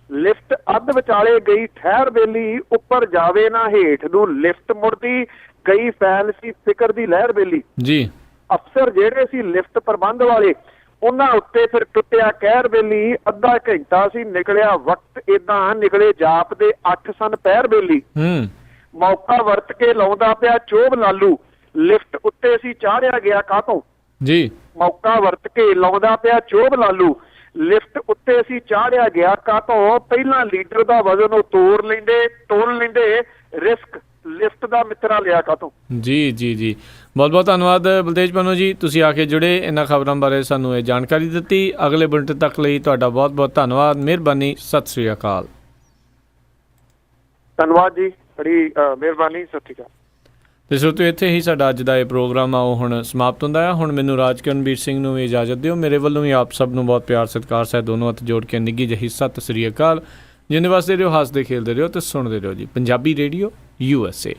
ਲਿਫਟ ਅੱਧ ਵਿਚਾਲੇ ਗਈ ਠਹਿਰ ਬੇਲੀ, ਉੱਪਰ ਜਾਵੇ ਨਾ ਹੇਠ ਨੂੰ ਲਿਫਟ ਮੁੜਦੀ, ਗਈ ਫੈਲ ਸੀ ਫਿਕਰ ਦੀ ਲਹਿਰ ਬੇਲੀ ਜੀ। ਅਫਸਰ ਜਿਹੜੇ ਸੀ ਲਿਫਟ ਪ੍ਰਬੰਧ ਵਾਲੇ, ਉਹਨਾਂ ਉੱਤੇ ਫਿਰ ਟੁੱਟਿਆ ਕਹਿਰ ਬੇਲੀ, ਅੱਧਾ ਘੰਟਾ ਸੀ ਨਿਕਲਿਆ ਵਕਤ, ਏਦਾਂ ਨਿਕਲੇ ਜਾਪ ਦੇ 8 ਸਨ ਪਹਿਰ ਬੇਲੀ। ਮੌਕਾ ਵਰਤ ਕੇ ਲਾਉਂਦਾ ਪਿਆ ਚੋਭ ਲਾਲੂ, ਲਿਫਟ ਉੱਤੇ ਸੀ ਚਾੜਿਆ ਗਿਆ ਕਾਹਤੋਂ ਜੀ। ਮੌਕਾ ਵਰਤ ਕੇ ਲਾਉਂਦਾ ਪਿਆ ਚੋਭ ਲਾਲੂ, ਲਿਫਟ ਉੱਤੇ ਸੀ ਚਾੜਿਆ ਗਿਆ ਕਾਹਤੋਂ, ਪਹਿਲਾਂ ਲੀਡਰ ਦਾ ਵਜ਼ਨ ਉਹ ਤੋਲ ਲੈਂਦੇ, ਰਿਸਕ ਲਿਫਟ ਦਾ ਮਿੱਤਰਾ ਲਿਆ ਕਾਹਤੋਂ। ਜੀ ਜੀ ਜੀ, ਬਹੁਤ ਬਹੁਤ ਧੰਨਵਾਦ ਬਲਤੇਜ ਪੰਨੂ ਜੀ, ਤੁਸੀਂ ਆ ਕੇ ਜੁੜੇ, ਇਹਨਾਂ ਖਬਰਾਂ ਬਾਰੇ ਸਾਨੂੰ ਇਹ ਜਾਣਕਾਰੀ ਦਿੱਤੀ। ਅਗਲੇ ਬੁਲੇਟਿਨ ਤੱਕ ਲਈ ਤੁਹਾਡਾ ਬਹੁਤ ਬਹੁਤ ਧੰਨਵਾਦ, ਮਿਹਰਬਾਨੀ, ਸਤਿ ਸ੍ਰੀ ਅਕਾਲ। ਧੰਨਵਾਦ ਜੀ, ਬੜੀ ਮਿਹਰਬਾਨੀ, ਸਤਿ ਸ੍ਰੀ ਅਕਾਲ। ਤੇ ਸੋ ਇੱਥੇ ਹੀ ਸਾਡਾ ਅੱਜ ਦਾ ਇਹ ਪ੍ਰੋਗਰਾਮ ਆ ਉਹ ਹੁਣ ਸਮਾਪਤ ਹੁੰਦਾ ਹੈ। ਹੁਣ ਮੈਨੂੰ ਰਾਜਕਰਨਵੀਰ ਸਿੰਘ ਨੂੰ ਵੀ ਇਜਾਜ਼ਤ ਦਿਓ। ਮੇਰੇ ਵੱਲੋਂ ਵੀ ਆਪ ਸਭ ਨੂੰ ਬਹੁਤ ਪਿਆਰ ਸਤਿਕਾਰ ਸਹਿਤ ਦੋਨੋਂ ਹੱਥ ਜੋੜ ਕੇ ਨਿੱਘੀ ਜਿਹੀ ਸਤਿ ਸ੍ਰੀ ਅਕਾਲ। ਜਿੰਨੇ ਵਾਸਤੇ ਰਹੋ, ਹੱਸਦੇ ਖੇਲਦੇ ਰਹੋ ਤੇ ਸੁਣਦੇ ਰਹੋ ਜੀ ਪੰਜਾਬੀ ਰੇਡੀਓ USA।